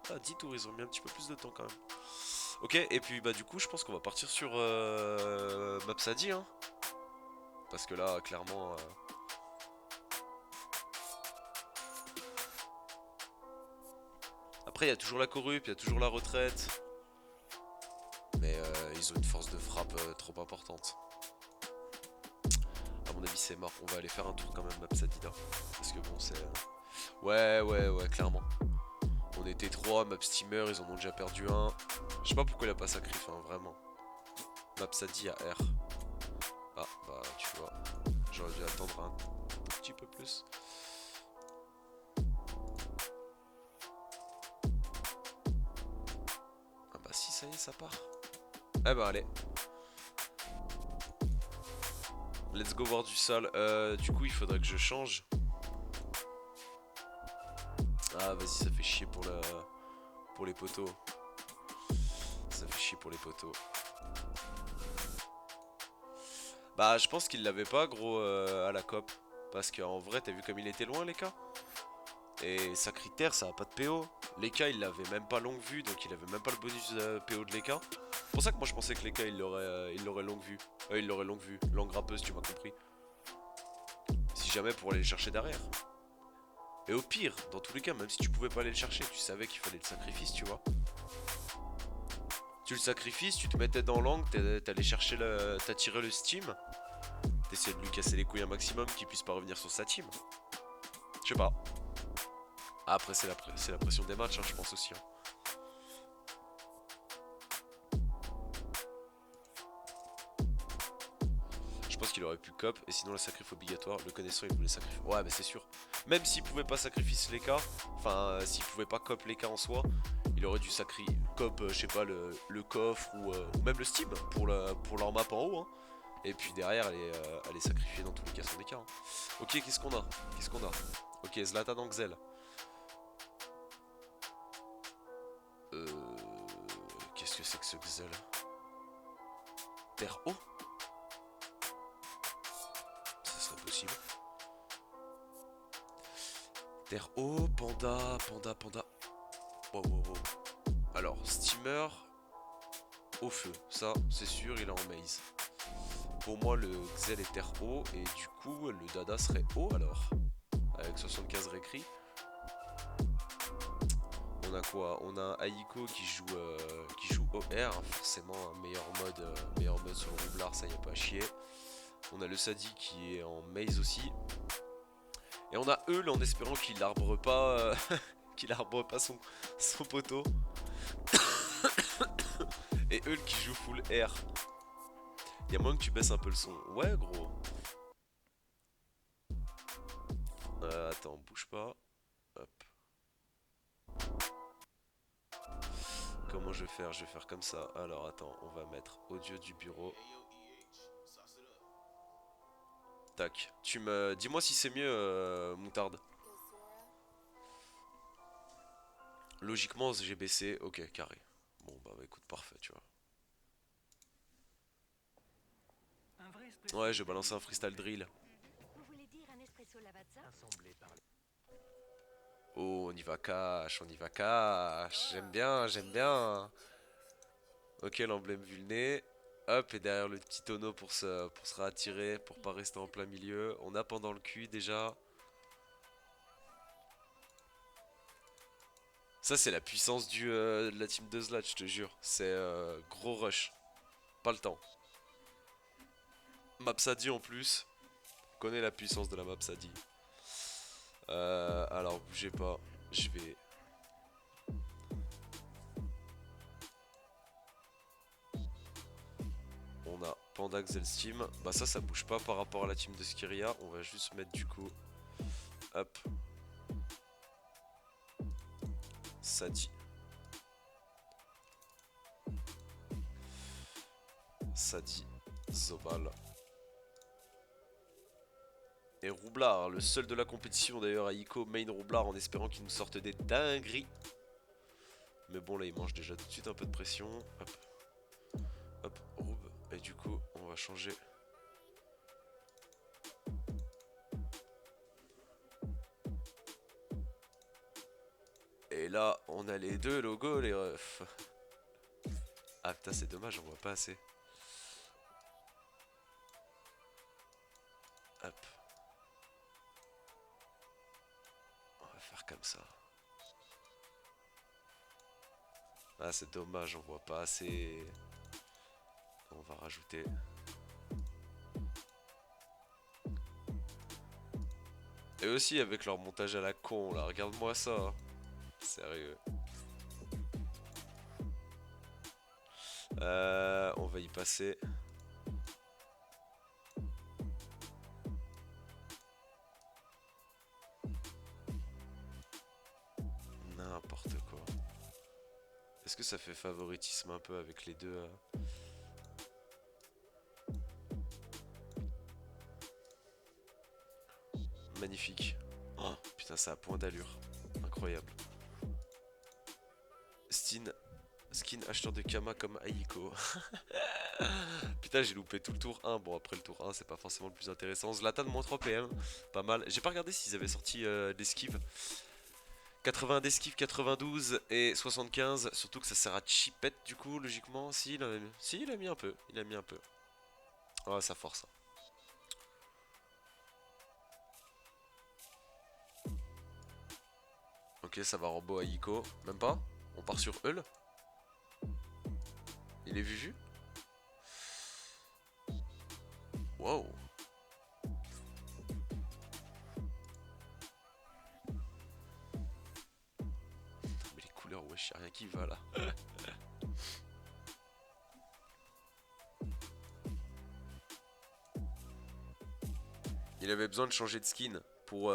Ah 10 tours, ils ont mis un petit peu plus de temps quand même. Ok et puis bah du coup je pense qu'on va partir sur Mapsadi hein. Parce que là clairement... Après il y a toujours la corrup, il y a toujours la retraite. Mais ils ont une force de frappe trop importante. À mon avis c'est mort, on va aller faire un tour quand même Mapsadida. Parce que bon c'est... Ouais clairement. On était 3, Mapsteamer ils en ont déjà perdu un. Je sais pas pourquoi il a pas sacrifié hein, vraiment. Mapsadi à R. Ah bah tu vois, j'aurais dû attendre un petit peu plus. Ah ça y est, ça part. Eh ben allez. Let's go voir du sale. Du coup, il faudrait que je change. Ah, vas-y, ça fait chier pour les poteaux. Ça fait chier pour les poteaux. Bah, je pense qu'il l'avait pas, gros, à la COP. Parce qu'en vrai, t'as vu comme il était loin, les cas. Et sa critère, ça a pas de PO. L'EK il l'avait même pas longue vue, donc il avait même pas le bonus PO de l'EK. C'est pour ça que moi je pensais que l'EK il l'aurait longue vue. Il l'aurait longue vue, longue rappeuse, tu m'as compris. Si jamais pour aller le chercher derrière. Et au pire, dans tous les cas, même si tu pouvais pas aller le chercher, tu savais qu'il fallait le sacrifice, tu vois. Tu le sacrifices, tu te mettais dans l'angle, t'allais chercher t'attirais le Steam. T'essayais de lui casser les couilles un maximum qu'il puisse pas revenir sur sa team. Je sais pas. Après c'est la pression des matchs, hein, je pense aussi. Hein. Je pense qu'il aurait pu cop et sinon la sacrifice obligatoire, le connaissant il voulait sacrifier. Ouais mais c'est sûr. Même s'il pouvait pas sacrifier les cas, enfin s'il pouvait pas cop les cas en soi, il aurait dû sacrifier cop je sais pas le coffre ou même le Steam pour leur map en haut hein. Et puis derrière aller sacrifier dans tous les cas son écart. Hein. Ok qu'est-ce qu'on a? Qu'est-ce qu'on a? Ok Zlatan en Xel. Qu'est-ce que c'est que ce Xel? Terre haut? Ça serait possible. Terre haut, panda. Wow. Alors, steamer au feu. Ça, c'est sûr, il est en maze. Pour moi, le Xel est terre haut. Et du coup, le Dada serait haut alors. Avec 75 réécrits. On a quoi? On a un Aiko qui joue OR. Forcément, un meilleur mode sur le roublard, ça y a pas à chier. On a le Sadi qui est en maze aussi. Et on a Eul en espérant qu'il arbre pas, son poteau. Et Eul qui joue full air. Y'a moins que tu baisses un peu le son. Ouais gros. Attends, bouge pas. Hop. Comment je vais faire? Je vais faire comme ça. Alors attends, on va mettre audio du bureau. Tac. Dis-moi si c'est mieux, moutarde. Logiquement, j'ai baissé. Ok, carré. Bon, bah écoute, parfait, tu vois. Ouais, je vais balancer un freestyle drill. Vous voulez dire un espresso Lavazza? Oh, on y va cash. J'aime bien. Ok, l'emblème vu le nez. Hop, et derrière le petit tonneau pour se réattirer, pour pas rester en plein milieu. On a pendant le cul déjà. Ça, c'est la puissance de la team de Zlat, je te jure. C'est gros rush. Pas le temps. Mapsadi en plus. On connaît la puissance de la Mapsadi. Alors, bougez pas. Je vais... On a Panda Xel Steam. Bah ça bouge pas par rapport à la team de Skiria. On va juste mettre du coup... Hop. Sadi. Zobal. Et Roublard, le seul de la compétition d'ailleurs, Aiko main Roublard en espérant qu'il nous sorte des dingueries. Mais bon là il mange déjà tout de suite un peu de pression. Hop. Hop, Roub. Et du coup on va changer. Et là on a les deux logos les refs. Ah putain c'est dommage on voit pas assez. Hop. On va faire comme ça. Ah c'est dommage on voit pas assez. On va rajouter. Et aussi avec leur montage à la con là, regarde-moi ça. Sérieux. On va y passer. N'importe quoi. Est-ce que ça fait favoritisme un peu avec les deux Magnifique. Oh, putain, ça a point d'allure. Incroyable. Skin acheteur de Kama comme Aiko. Putain, j'ai loupé tout le tour 1. Bon, après le tour 1, c'est pas forcément le plus intéressant. Zlatan, moins 3 PM. Pas mal. J'ai pas regardé s'ils avaient sorti d'esquive. 80 d'esquive, 92 et 75. Surtout que ça sert à chipette du coup, logiquement. Si, il a mis un peu. Il a mis un peu. Oh, ça force. Ok, ça va Rambo à Iko. Même pas. On part sur Hull. Il est vu. Wow. Mais les couleurs, wesh, y'a rien qui va là. Il avait besoin de changer de skin pour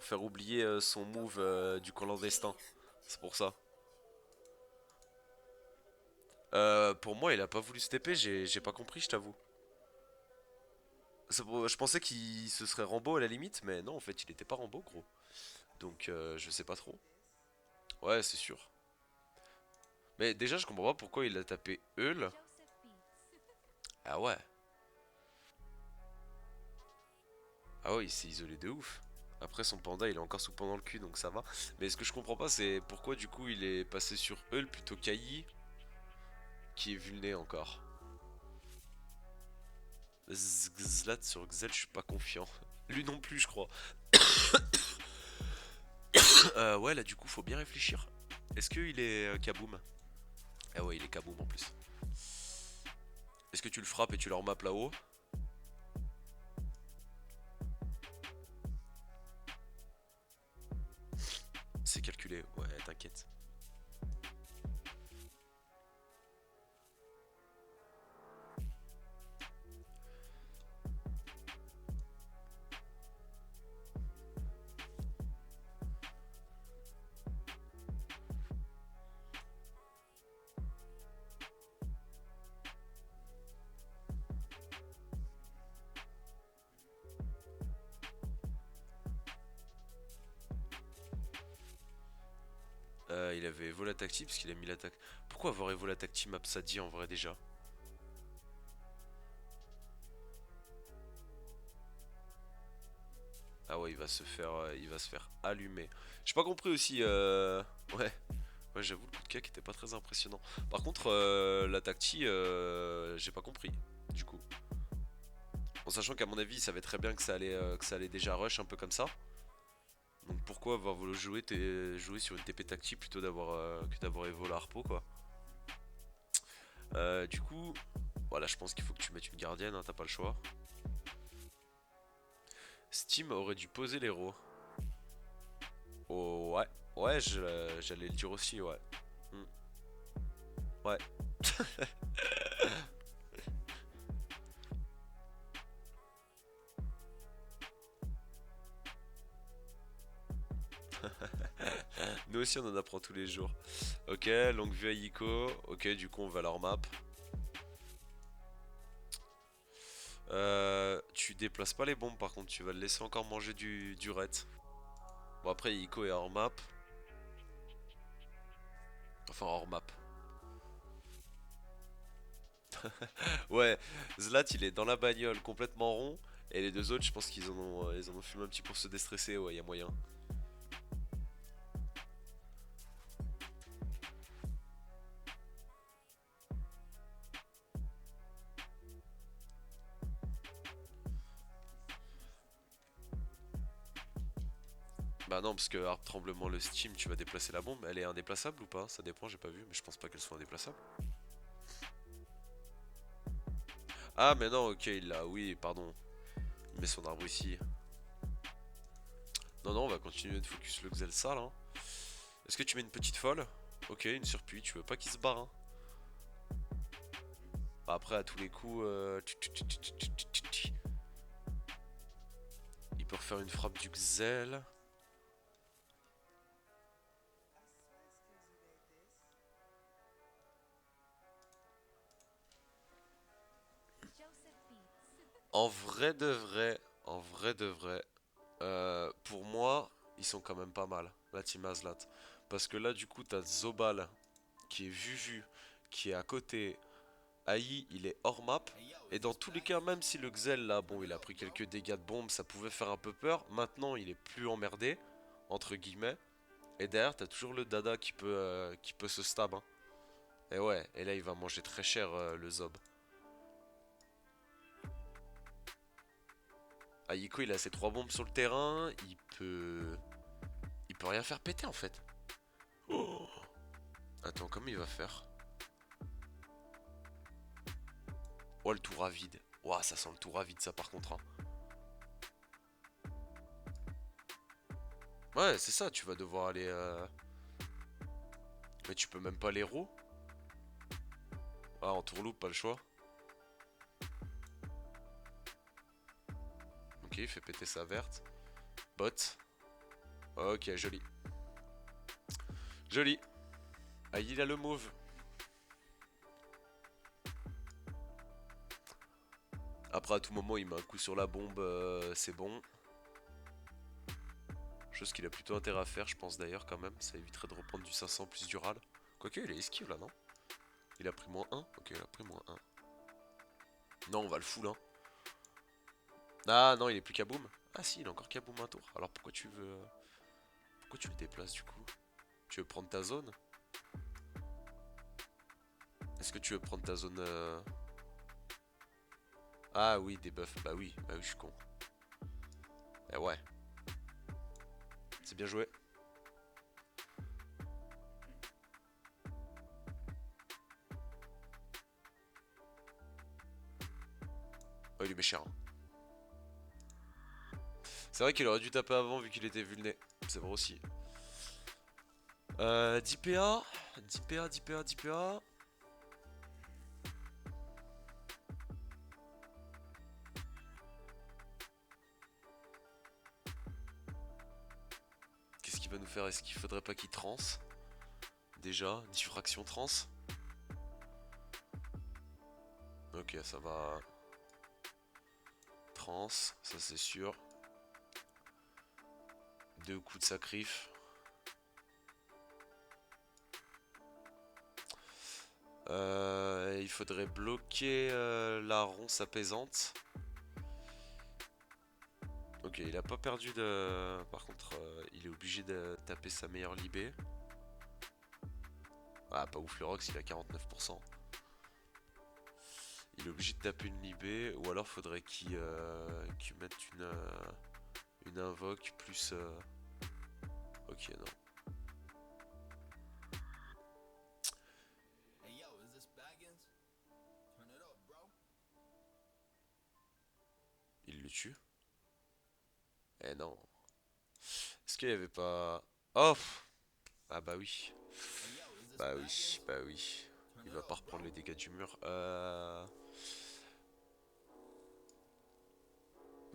faire oublier son move du clandestin. C'est pour ça. Pour moi, il a pas voulu se TP, j'ai pas compris, je t'avoue. Je pensais qu'il se serait Rambo à la limite, mais non, en fait, il était pas Rambo, gros. Donc, je sais pas trop. Ouais, c'est sûr. Mais déjà, je comprends pas pourquoi il a tapé Hull. Ah ouais. Ah ouais, il s'est isolé de ouf. Après, son panda, il est encore sous pendant le cul, donc ça va. Mais ce que je comprends pas, c'est pourquoi du coup il est passé sur Hull plutôt qu'Ai, qui est vulné encore. Zlat sur Xel, je suis pas confiant. Lui non plus, je crois. Ouais, là, du coup, faut bien réfléchir. Est-ce qu'il est Kaboom? Ah ouais, il est Kaboom en plus. Est-ce que tu le frappes et tu le remap là-haut? C'est calculé, ouais, t'inquiète. Il avait Evo la tactique parce qu'il a mis l'attaque. Pourquoi avoir Evo la tactique map Sadi en vrai déjà? Ah ouais, il va se faire allumer. J'ai pas compris aussi. Ouais, ouais, j'avoue le coup de cac était pas très impressionnant. Par contre, la tactique, j'ai pas compris. Du coup, en sachant qu'à mon avis, il savait très bien que ça allait déjà rush un peu comme ça. Donc pourquoi avoir voulu jouer sur une TP tactique plutôt que d'avoir Evo la Harpo quoi. Du coup, voilà, je pense qu'il faut que tu mettes une gardienne, hein, t'as pas le choix. Steam aurait dû poser l'héros. Oh ouais, ouais, j'allais le dire aussi, ouais. Ouais. Nous aussi on en apprend tous les jours. Ok, longue vue à Yiko. Ok, du coup on va leur map. Tu déplaces pas les bombes par contre, tu vas le laisser encore manger du ret. Bon après Yiko est hors map. Enfin hors map. Ouais, Zlat il est dans la bagnole complètement rond. Et les deux autres je pense ils en ont fumé un petit pour se déstresser, ouais y a moyen. Bah non parce que Arbre Tremblement le Steam tu vas déplacer la bombe. Elle est indéplaçable ou pas? Ça dépend, j'ai pas vu mais je pense pas qu'elle soit indéplaçable. Ah mais non ok il l'a, oui pardon. Il met son arbre ici. Non non on va continuer de focus le Xel sale hein. Est-ce que tu mets une petite folle? Ok une surpuis, tu veux pas qu'il se barre hein. Bah, après à tous les coups il peut refaire une frappe du Xel. En vrai de vrai, en vrai de vrai, pour moi, ils sont quand même pas mal, la team Azlat. Parce que là, du coup, t'as Zobal qui est Vuvu, qui est à côté. AI, il est hors map. Et dans tous les cas, même si le Xel là, bon, il a pris quelques dégâts de bombe, ça pouvait faire un peu peur. Maintenant, il est plus emmerdé, entre guillemets. Et derrière, t'as toujours le Dada qui peut se stab. Hein. Et ouais, et là, il va manger très cher le Zob. Ayiko, il a ses 3 bombes sur le terrain. Il peut rien faire péter en fait. Oh. Attends, comment il va faire? Oh, le tour à vide. Ouah, ça sent le tour à vide, ça par contre. Hein. Ouais, c'est ça, tu vas devoir aller. Mais tu peux même pas l'héros. Ah, en tourloupe, pas le choix. Ok, il fait péter sa verte. Bot. Ok, joli. Joli. Ah, il a le mauve. Après, à tout moment, il met un coup sur la bombe, c'est bon. Chose qu'il a plutôt intérêt à faire, je pense d'ailleurs, quand même. Ça éviterait de reprendre du 500 plus du RAL. Quoique, il est esquive là, non? Il a pris -1. Ok, il a pris -1. Non, on va le full, hein. Ah non, il est plus Kaboom. Ah si, il est encore Kaboom un tour. Alors pourquoi tu veux. Pourquoi tu le déplaces du coup? Tu veux prendre ta zone? Est-ce que tu veux prendre ta zone Ah oui, des buffs. Bah oui, je suis con. Eh ouais. C'est bien joué. Oh, il lui met cher. Hein. C'est vrai qu'il aurait dû taper avant vu qu'il était vulné. C'est vrai aussi. 10 PA. 10 PA, 10 PA, 10 PA. Qu'est-ce qu'il va nous faire? Est-ce qu'il faudrait pas qu'il trans? Déjà, diffraction trans. Ok, ça va. Trans, ça c'est sûr. 2 coups de sacrif. Il faudrait bloquer la ronce apaisante. Ok, il a pas perdu de... Par contre, il est obligé de taper sa meilleure libé. Ah, pas ouf le Rox, il a 49%. Il est obligé de taper une libé, ou alors faudrait qu'il mette une invoque plus... Ok, non. Il le tue? Eh non. Est-ce qu'il y avait pas... Oh! Ah bah oui. Bah oui, bah oui. Il va pas reprendre les dégâts du mur. Le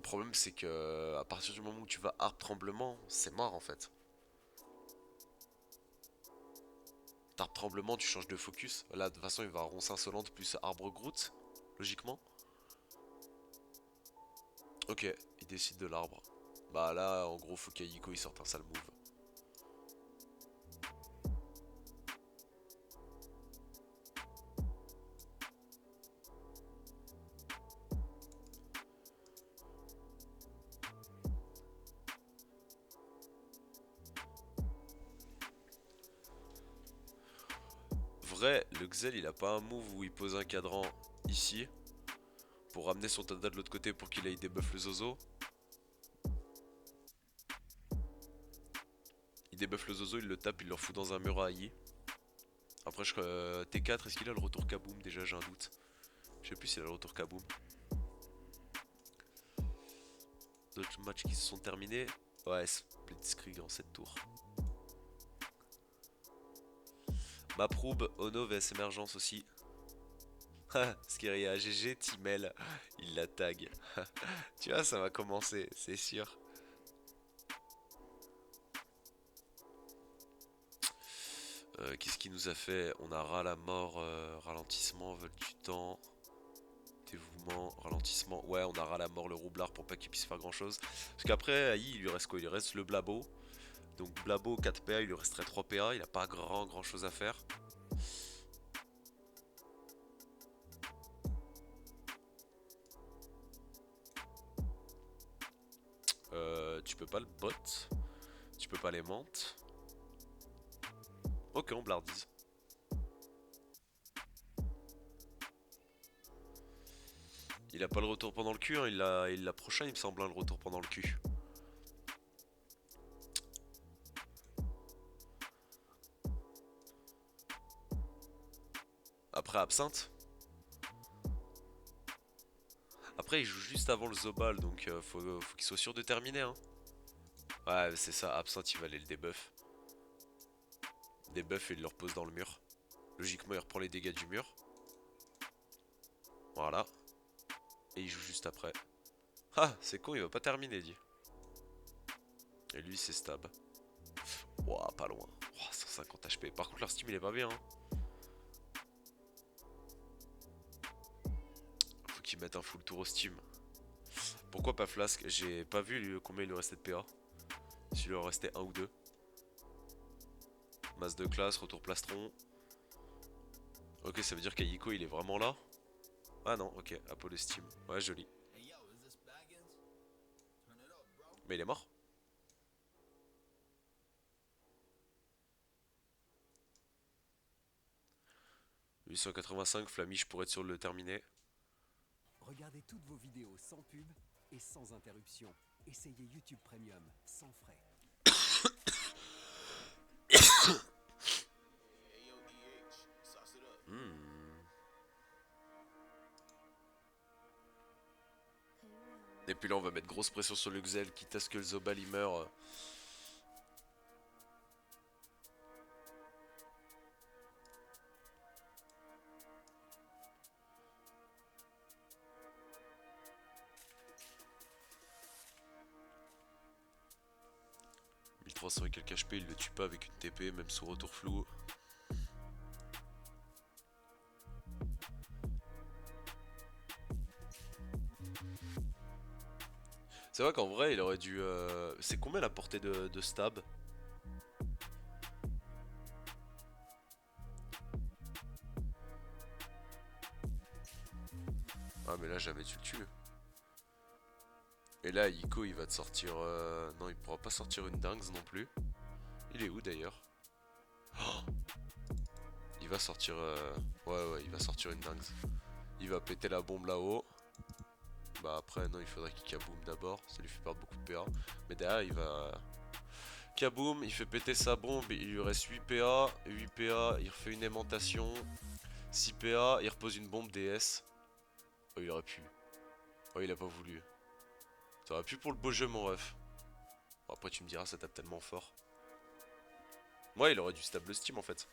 problème c'est que à partir du moment où tu vas arbre tremblement, c'est mort en fait. Arbre tremblement, tu changes de focus. Là, de toute façon, il va ronce insolente plus arbre Groot, logiquement. Ok, il décide de l'arbre. Bah là, en gros, faut qu'Aiko il sorte un sale move. Vrai, le Xel il a pas un move où il pose un cadran ici pour ramener son Tada de l'autre côté pour qu'il aille débuff le Zozo. Il débuff le Zozo, il le tape, il le refout dans un mur à AI. Après, T4, est-ce qu'il a le retour Kaboom? Déjà, j'ai un doute. Je sais plus s'il a le retour Kaboom. D'autres matchs qui se sont terminés. Ouais, Blitzkrieg en 7 tours. Maproub, Ono vs Emergence aussi. Skeria, GG, Timel, il la tag. Tu vois, ça va commencer, c'est sûr. Qu'est-ce qu'il nous a fait? On a ras la mort, ralentissement, vol du temps. Mettez-vous mouvement, ralentissement. Ouais, on a ras la mort le roublard pour pas qu'il puisse faire grand chose. Parce qu'après, AI, il lui reste quoi? Il lui reste le Blabo. Donc Blabo 4 PA, il lui resterait 3 PA. Il a pas grand chose à faire. Tu peux pas le bot. Tu peux pas les mentes. Ok, on blardise. Il a pas le retour pendant le cul, hein. Il l'a prochain, il me semble, hein, le retour pendant le cul. Après Absinthe. Après il joue juste avant le Zobal, donc faut qu'il soit sûr de terminer, hein. Ouais, c'est ça, Absinthe il va aller le debuff. Debuff et il le repose dans le mur. Logiquement il reprend les dégâts du mur. Voilà. Et il joue juste après. Ah, c'est con, il va pas terminer, dit. Et lui c'est stab. Ouah, pas loin. Ouah, 150 HP. Par contre leur Steam il est pas bien, hein. Faut qu'il mette un full tour au Steam. Pourquoi pas Flask? J'ai pas vu combien il lui restait de PA. S'il lui en restait un ou deux. Masse de classe, retour plastron. Ok, ça veut dire qu'Aiko il est vraiment là. Ah non, ok, Apollo Steam. Ouais, joli. Mais il est mort. « 885, Flamiche pour être sûr de le terminer. » Regardez toutes vos vidéos sans pub et sans interruption. Essayez YouTube Premium sans frais. Et puis là on va mettre grosse pression sur le Xel, quitte à ce que le Zobal il meurt. « 1300 et quelques HP, il le tue pas avec une TP, même sous retour flou. » C'est vrai qu'en vrai il aurait dû... C'est combien la portée de stab? Ah mais là jamais tu le tues. Et là Iko il va te sortir... Non il pourra pas sortir une dingue non plus. Il est où d'ailleurs? Oh, il va sortir... Ouais il va sortir une dingue. Il va péter la bombe là-haut. Bah après non il faudrait qu'il kaboom d'abord. Ça lui fait perdre beaucoup de PA. Mais derrière il va... Kaboom, il fait péter sa bombe, il lui reste 8 PA, 8 PA, il refait une aimantation, 6 PA, il repose une bombe DS. Oh il aurait pu. Oh il a pas voulu. Ça aurait pu pour le beau jeu mon ref. Bon, après tu me diras ça tape tellement fort. Moi il aurait dû stab le Steam en fait.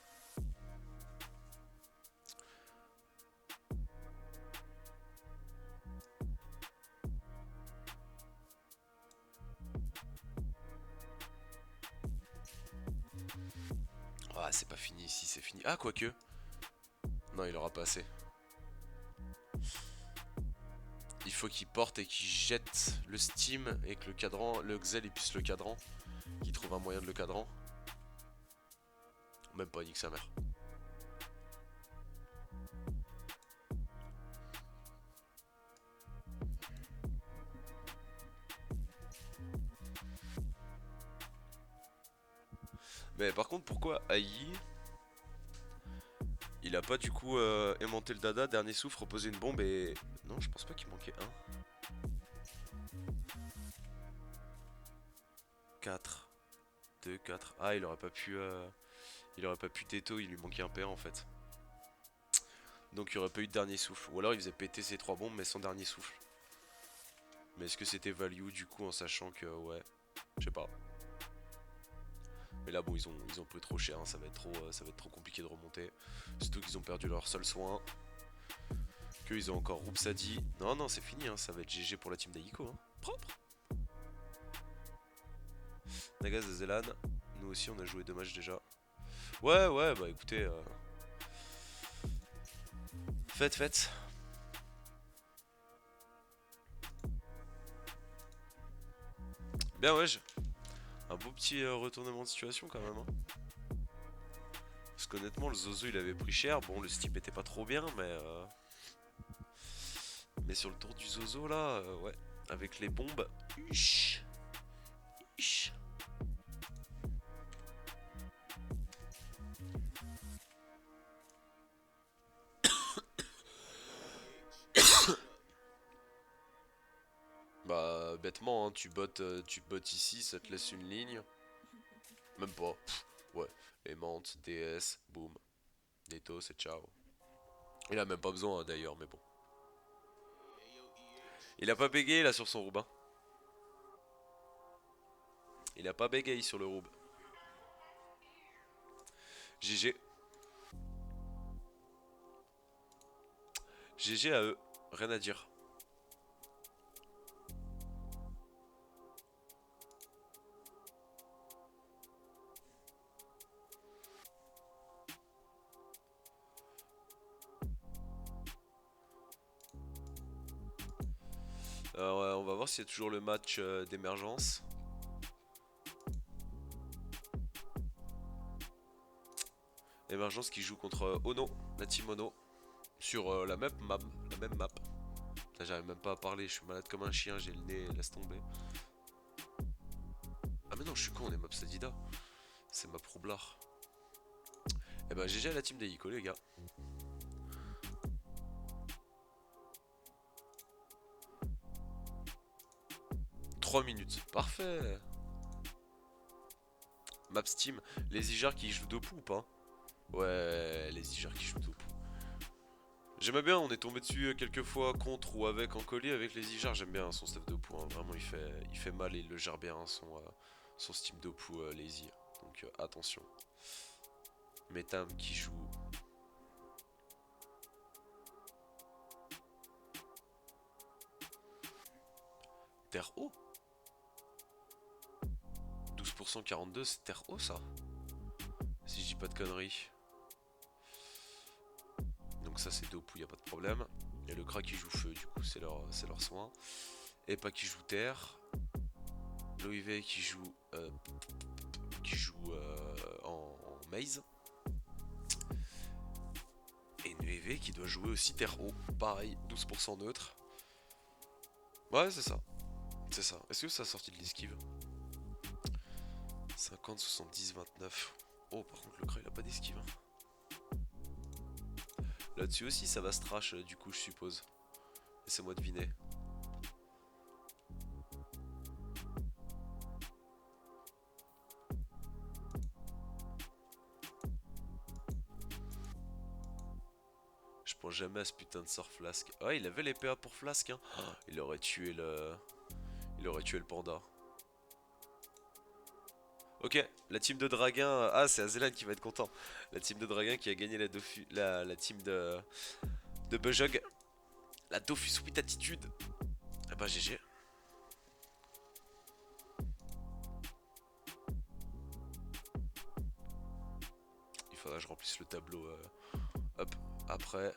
Ah c'est pas fini ici, c'est fini. Ah quoique. Non il aura pas assez. Il faut qu'il porte et qu'il jette le Steam et que le cadran, le Xel il puisse le cadran. Qu'il trouve un moyen de le cadran. Même pas, nique sa mère. Mais par contre pourquoi AI il a pas du coup aimanté le dada, dernier souffle, reposé une bombe et... Non je pense pas qu'il manquait un. 4 2, 4. Ah il aurait pas pu této, il lui manquait un PA en fait. Donc il n'y aurait pas eu de dernier souffle. Ou alors il faisait péter ses 3 bombes mais sans dernier souffle. Mais est-ce que c'était value du coup en sachant que ouais, je sais pas. Mais là bon ils ont pris trop cher, hein. Ça va être trop compliqué de remonter. Surtout qu'ils ont perdu leur seul soin. Qu'ils ont encore Roupsadi. Non c'est fini, hein. Ça va être GG pour la team d'Aiko, hein. Propre. Nagas de Zelan. Nous aussi on a joué 2 matchs déjà. Ouais bah écoutez. Faites. Bien ouais, un beau petit retournement de situation quand même. Hein. Parce qu'honnêtement, le Zozo il avait pris cher. Bon, le Steep était pas trop bien, mais sur le tour du Zozo là, ouais, avec les bombes. Ish. Ish. Bah, bêtement, hein, tu bottes ici, ça te laisse une ligne. Même pas. Pff, ouais. Aimant, DS, boum. Netto, c'est ciao. Il a même pas besoin hein, d'ailleurs, mais bon. Il a pas bégayé là sur son roube. Hein. Il a pas bégayé sur le roube. GG. GG à eux. Rien à dire. Alors, on va voir s'il y a toujours le match d'émergence. Émergence qui joue contre Ono, la team Ono. Sur la même map. J'arrive même pas à parler, je suis malade comme un chien, j'ai le nez, laisse tomber. Ah mais non, je suis con, on est map Sadida. C'est map roublard. Eh ben GG à la team d'Eiko les gars. « 3 minutes, parfait. Map Steam, les Ijars qui jouent Dopu ou pas? Ouais, les Ijars qui jouent Dopu. J'aime bien, on est tombé dessus quelques fois contre ou avec en colis avec les Ijars. J'aime bien son stuff Dopu, hein. Vraiment il fait mal et il le gère bien son Steam Dopu lazy. Donc attention. Metam qui joue. Terre haut 12% 42 c'est terre haut ça. Si je dis pas de conneries. Donc ça c'est Dopu, y a pas de problème. Il y a le Kra qui joue feu, du coup c'est leur soin. Epa qui joue terre. Loive qui joue en maze. Et Nueve qui doit jouer aussi terre haut. Pareil, 12% neutre. Ouais c'est ça. C'est ça. Est-ce que ça a sorti de l'esquive? 50, 70, 29. Oh par contre le Kra il a pas d'esquive. Hein. Là-dessus aussi ça va se trash du coup je suppose. Laissez-moi deviner. Je pense jamais à ce putain de sort Flasque. Ah il avait les PA pour Flasque hein. Oh, il aurait tué le panda. Ok, la team de Draguin. Ah, c'est Azelan qui va être content. La team de Draguin qui a gagné la team de Bujug. La Dofus 8 attitude. Ah bah GG. Il faudra que je remplisse le tableau. Hop, après.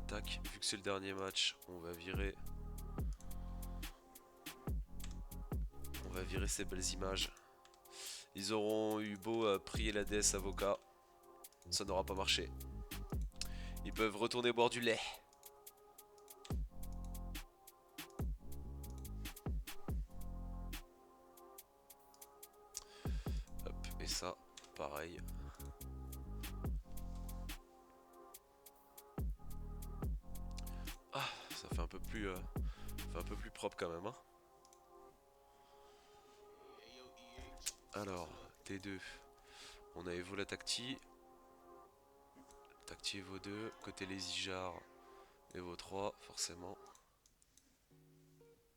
Tac, vu que c'est le dernier match, on va virer. On va virer ces belles images. Ils auront eu beau prier la déesse avocat. Ça n'aura pas marché. Ils peuvent retourner boire du lait. Hop, et ça, pareil. Ah, ça fait un peu plus, propre quand même. Hein. Alors, T2. On a Evo la Tacti. Tacti Evo 2. Côté les Ijars, Evo 3, forcément.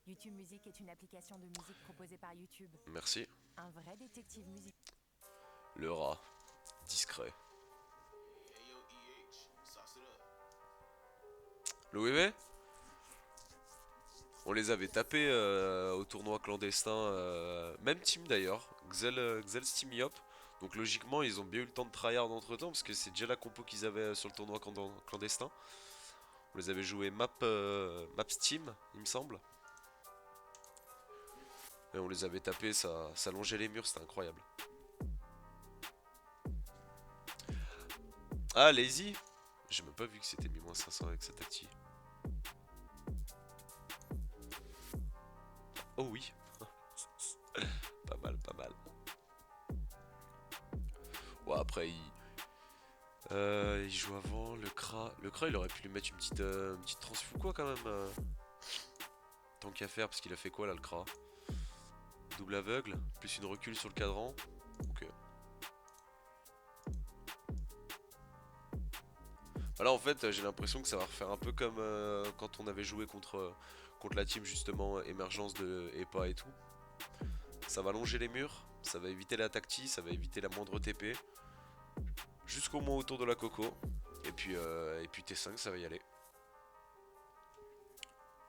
YouTube Music est une application de musique proposée par YouTube. Merci. Un vrai détective musique. Le rat. Discret. L'OEV on les avait tapés au tournoi clandestin. Même team d'ailleurs. Xel Steam Yop. Donc logiquement ils ont bien eu le temps de tryhard entre temps. Parce que c'est déjà la compo qu'ils avaient sur le tournoi clandestin. On les avait joués map Steam il me semble. Et on les avait tapés, ça longeait les murs, c'était incroyable. Ah, Lazy. J'ai même pas vu que c'était mis moins 500 avec cette acti. Oh oui. Pas mal, pas mal. Ouais, après, il joue avant, le Kra. Le Kra, il aurait pu lui mettre une petite transfo quoi quand même. Tant qu'à faire, parce qu'il a fait quoi là, le Kra? Double aveugle, plus une recul sur le cadran. Ok. Voilà, en fait, j'ai l'impression que ça va refaire un peu comme quand on avait joué contre la team justement émergence de EPA et tout. Ça va longer les murs, ça va éviter la tacti, ça va éviter la moindre TP. Jusqu'au moins autour de la coco. Et puis T5, ça va y aller.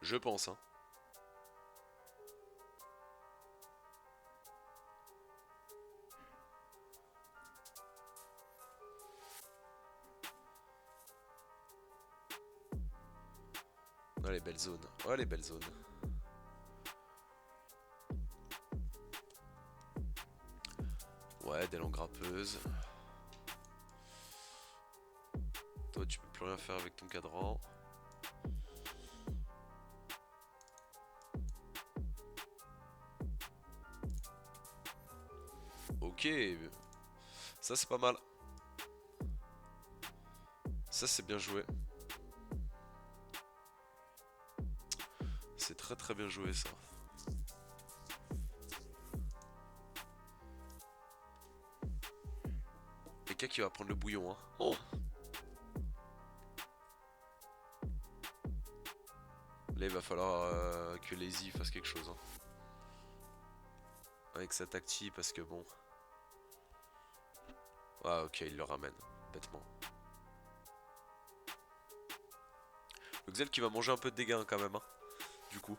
Je pense, hein. Oh, les belles zones. Oh, les belles zones. Ouais, des langues grappeuses. Toi, tu peux plus rien faire avec ton cadran. Ok. Ça, c'est pas mal. Ça, c'est bien joué. C'est très très bien joué, ça. Quelqu'un qui va prendre le bouillon, hein. Oh. Là, il va falloir que Lazy fasse quelque chose, hein. Avec sa tactique, parce que bon. Ah, ok, il le ramène, bêtement. Le Xel qui va manger un peu de dégâts hein, quand même, hein, du coup.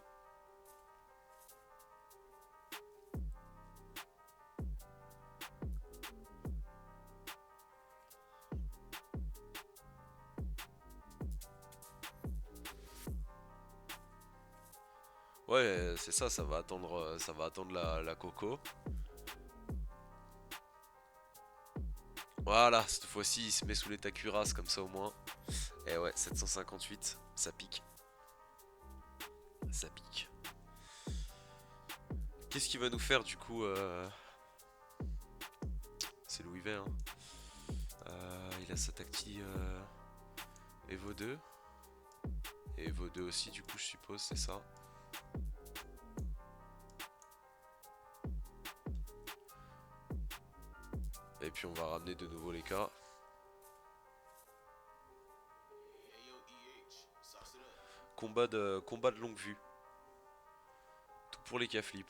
Ouais, c'est ça, ça va attendre la coco. Voilà, cette fois-ci, il se met sous l'état cuirasse, comme ça au moins. Et ouais, 758, ça pique. Ça pique. Qu'est-ce qu'il va nous faire du coup C'est Louis V, hein. Il a sa tacti Evo 2. Et Evo 2 aussi, du coup, je suppose, c'est ça. Et puis on va ramener de nouveau les cas. Combat de longue vue. Tout pour les cas flip.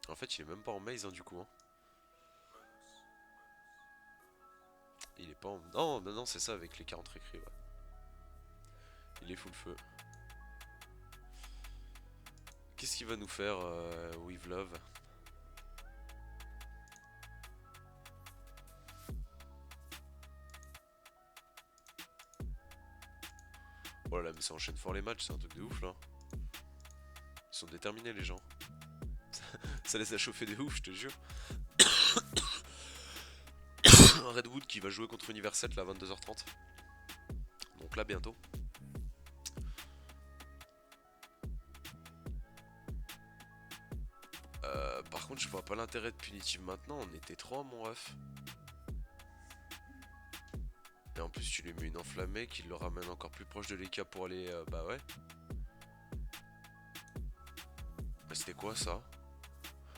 En fait, il est même pas en maze hein, du coup. Hein. Il est pas en... Non, non, c'est ça avec les 40 écrits. Ouais. Il est full feu. Qu'est-ce qu'il va nous faire, With Love? Oh là, mais ça enchaîne fort les matchs, c'est un truc de ouf là. Ils sont déterminés les gens. Ça laisse à chauffer de ouf, je te jure. Redwood qui va jouer contre Universal là à 22h30. Donc là bientôt. Par contre je vois pas l'intérêt de Punitive maintenant, on était 3 mon ref. Et en plus tu lui mets une enflammée qui le ramène encore plus proche de l'EK pour aller... bah ouais. Mais c'était quoi ça?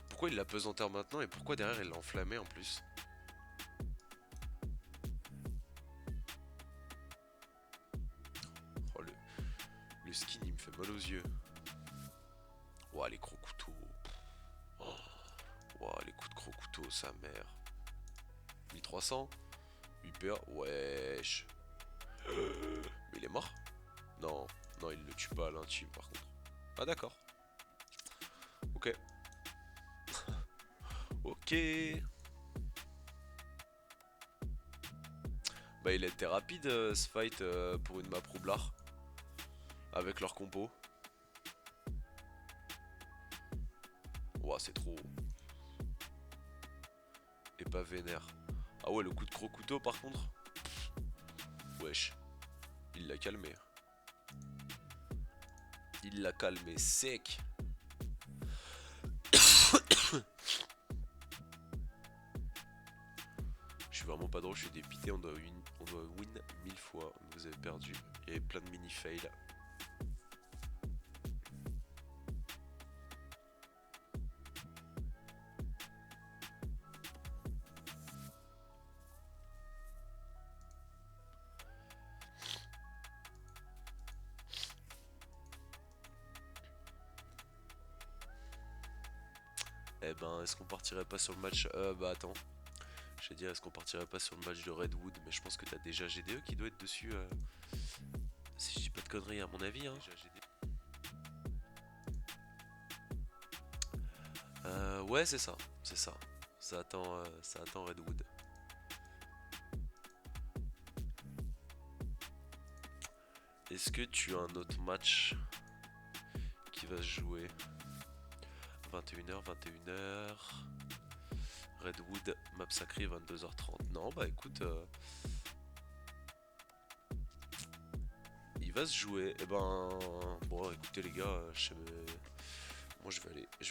Pourquoi il l'a pesanteur maintenant et pourquoi derrière il l'a enflammé en plus? Oh le skin il me fait mal aux yeux. Ouah les gros couteaux. Oh. Ouah les coups de gros couteaux sa mère. 1300 UPA, wesh. Mais il est mort? Non, non il le tue pas à l'intime par contre. Ah d'accord. Ok. Ok. Bah il était rapide ce fight pour une map roublard. Avec leur compo. Ouah c'est trop. Et pas vénère. Ah ouais le coup de gros couteau par contre. Wesh. Il l'a calmé. Il l'a calmé sec. Je suis vraiment pas drôle, je suis dépité, on doit win 1000 fois. Vous avez perdu. Il y avait plein de mini fails. Eh ben, est-ce qu'on partirait pas sur le match bah attends. Je vais dire, est-ce qu'on partirait pas sur le match de Redwood? Mais je pense que t'as déjà GDE qui doit être dessus. Si je dis pas de conneries, à mon avis. Hein. Ouais, c'est ça. C'est ça. Ça attend Redwood. Est-ce que tu as un autre match qui va se jouer? 21h, 21h. Redwood, map sacrée 22h30. Non, bah écoute, il va se jouer. Et ben, bon, écoutez les gars, moi je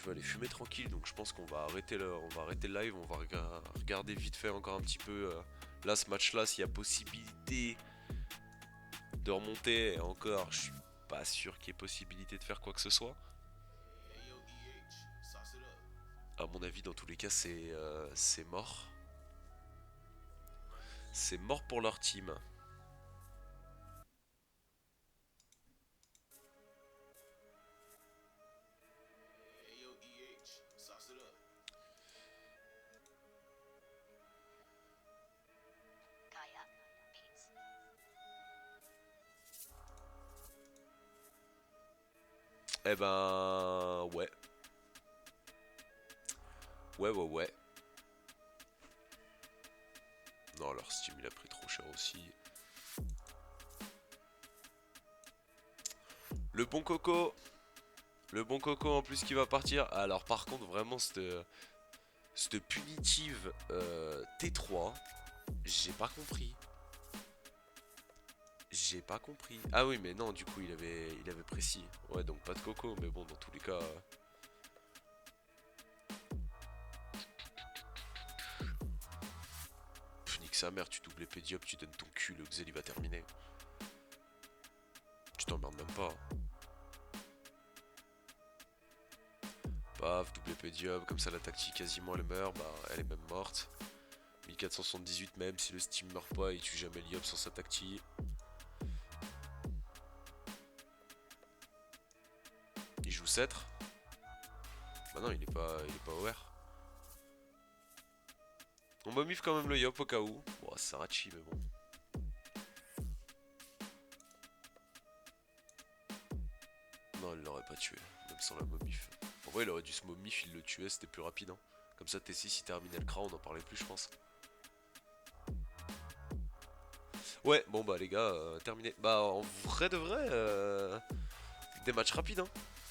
vais aller fumer tranquille. Donc je pense qu'on va arrêter le live. On va regarder vite fait encore un petit peu là ce match-là s'il y a possibilité de remonter. Et encore, je suis pas sûr qu'il y ait possibilité de faire quoi que ce soit. À mon avis, dans tous les cas, c'est mort. C'est mort pour leur team. Eh ben... Ouais. Ouais. Non, leur Steam, il a pris trop cher aussi. Le bon coco. Le bon coco en plus qui va partir. Alors par contre, vraiment, cette punitive T3, j'ai pas compris. J'ai pas compris. Ah oui, mais non, du coup, il avait précis. Ouais, donc pas de coco, mais bon, dans tous les cas... Nique sa mère, tu doubles épée diop, tu donnes ton cul, le Xel il va terminer. Tu t'emmerdes même pas. Paf, double épée diop, comme ça la tactique quasiment elle meurt, bah elle est même morte. 1478 même, si le Steam meurt pas, il tue jamais l'Iop sans sa tactique. Il joue Cêtre. Bah non, il est pas OR. On me mif quand même le Yop au cas où. Bon, c'est Rachi, mais bon. Non, il l'aurait pas tué, même sans la momif. En vrai, il aurait dû se momif, il le tuait, c'était plus rapide. Hein. Comme ça, T6 il terminait le cran, on en parlait plus, je pense. Ouais, bon bah les gars, terminé. Bah en vrai de vrai, des matchs rapides. Hein.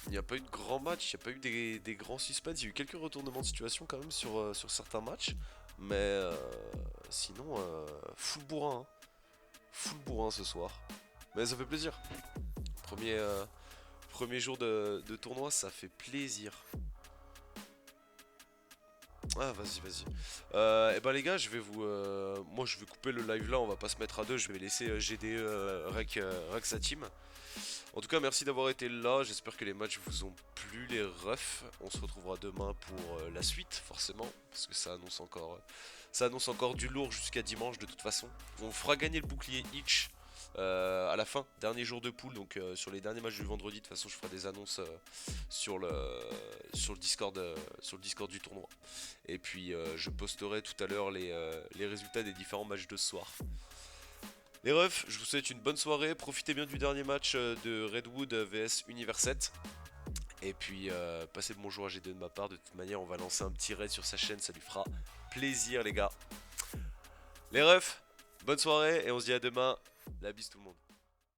Il n'y a pas eu de grands matchs, il n'y a pas eu des grands suspens. Il y a eu quelques retournements de situation quand même sur certains matchs. Mais sinon, full bourrin. Hein. Full bourrin ce soir. Mais ça fait plaisir. Premier jour de tournoi, ça fait plaisir. Ah vas-y. Et bah les gars, je vais vous... moi je vais couper le live là, on va pas se mettre à deux. Je vais laisser GDE rec sa team. En tout cas, merci d'avoir été là. J'espère que les matchs vous ont plu, les refs. On se retrouvera demain pour la suite, forcément. Parce que ça annonce encore du lourd jusqu'à dimanche, de toute façon. On fera gagner le bouclier Itch à la fin, dernier jour de pool. Donc, sur les derniers matchs du vendredi, de toute façon, je ferai des annonces sur le Discord du tournoi. Et puis, je posterai tout à l'heure les résultats des différents matchs de ce soir. Les refs, je vous souhaite une bonne soirée, profitez bien du dernier match de Redwood vs Univers 7. Et puis passez le bonjour à GD de ma part, de toute manière on va lancer un petit raid sur sa chaîne, ça lui fera plaisir les gars. Les refs, Bonne soirée et on se dit à demain. La bise tout le monde.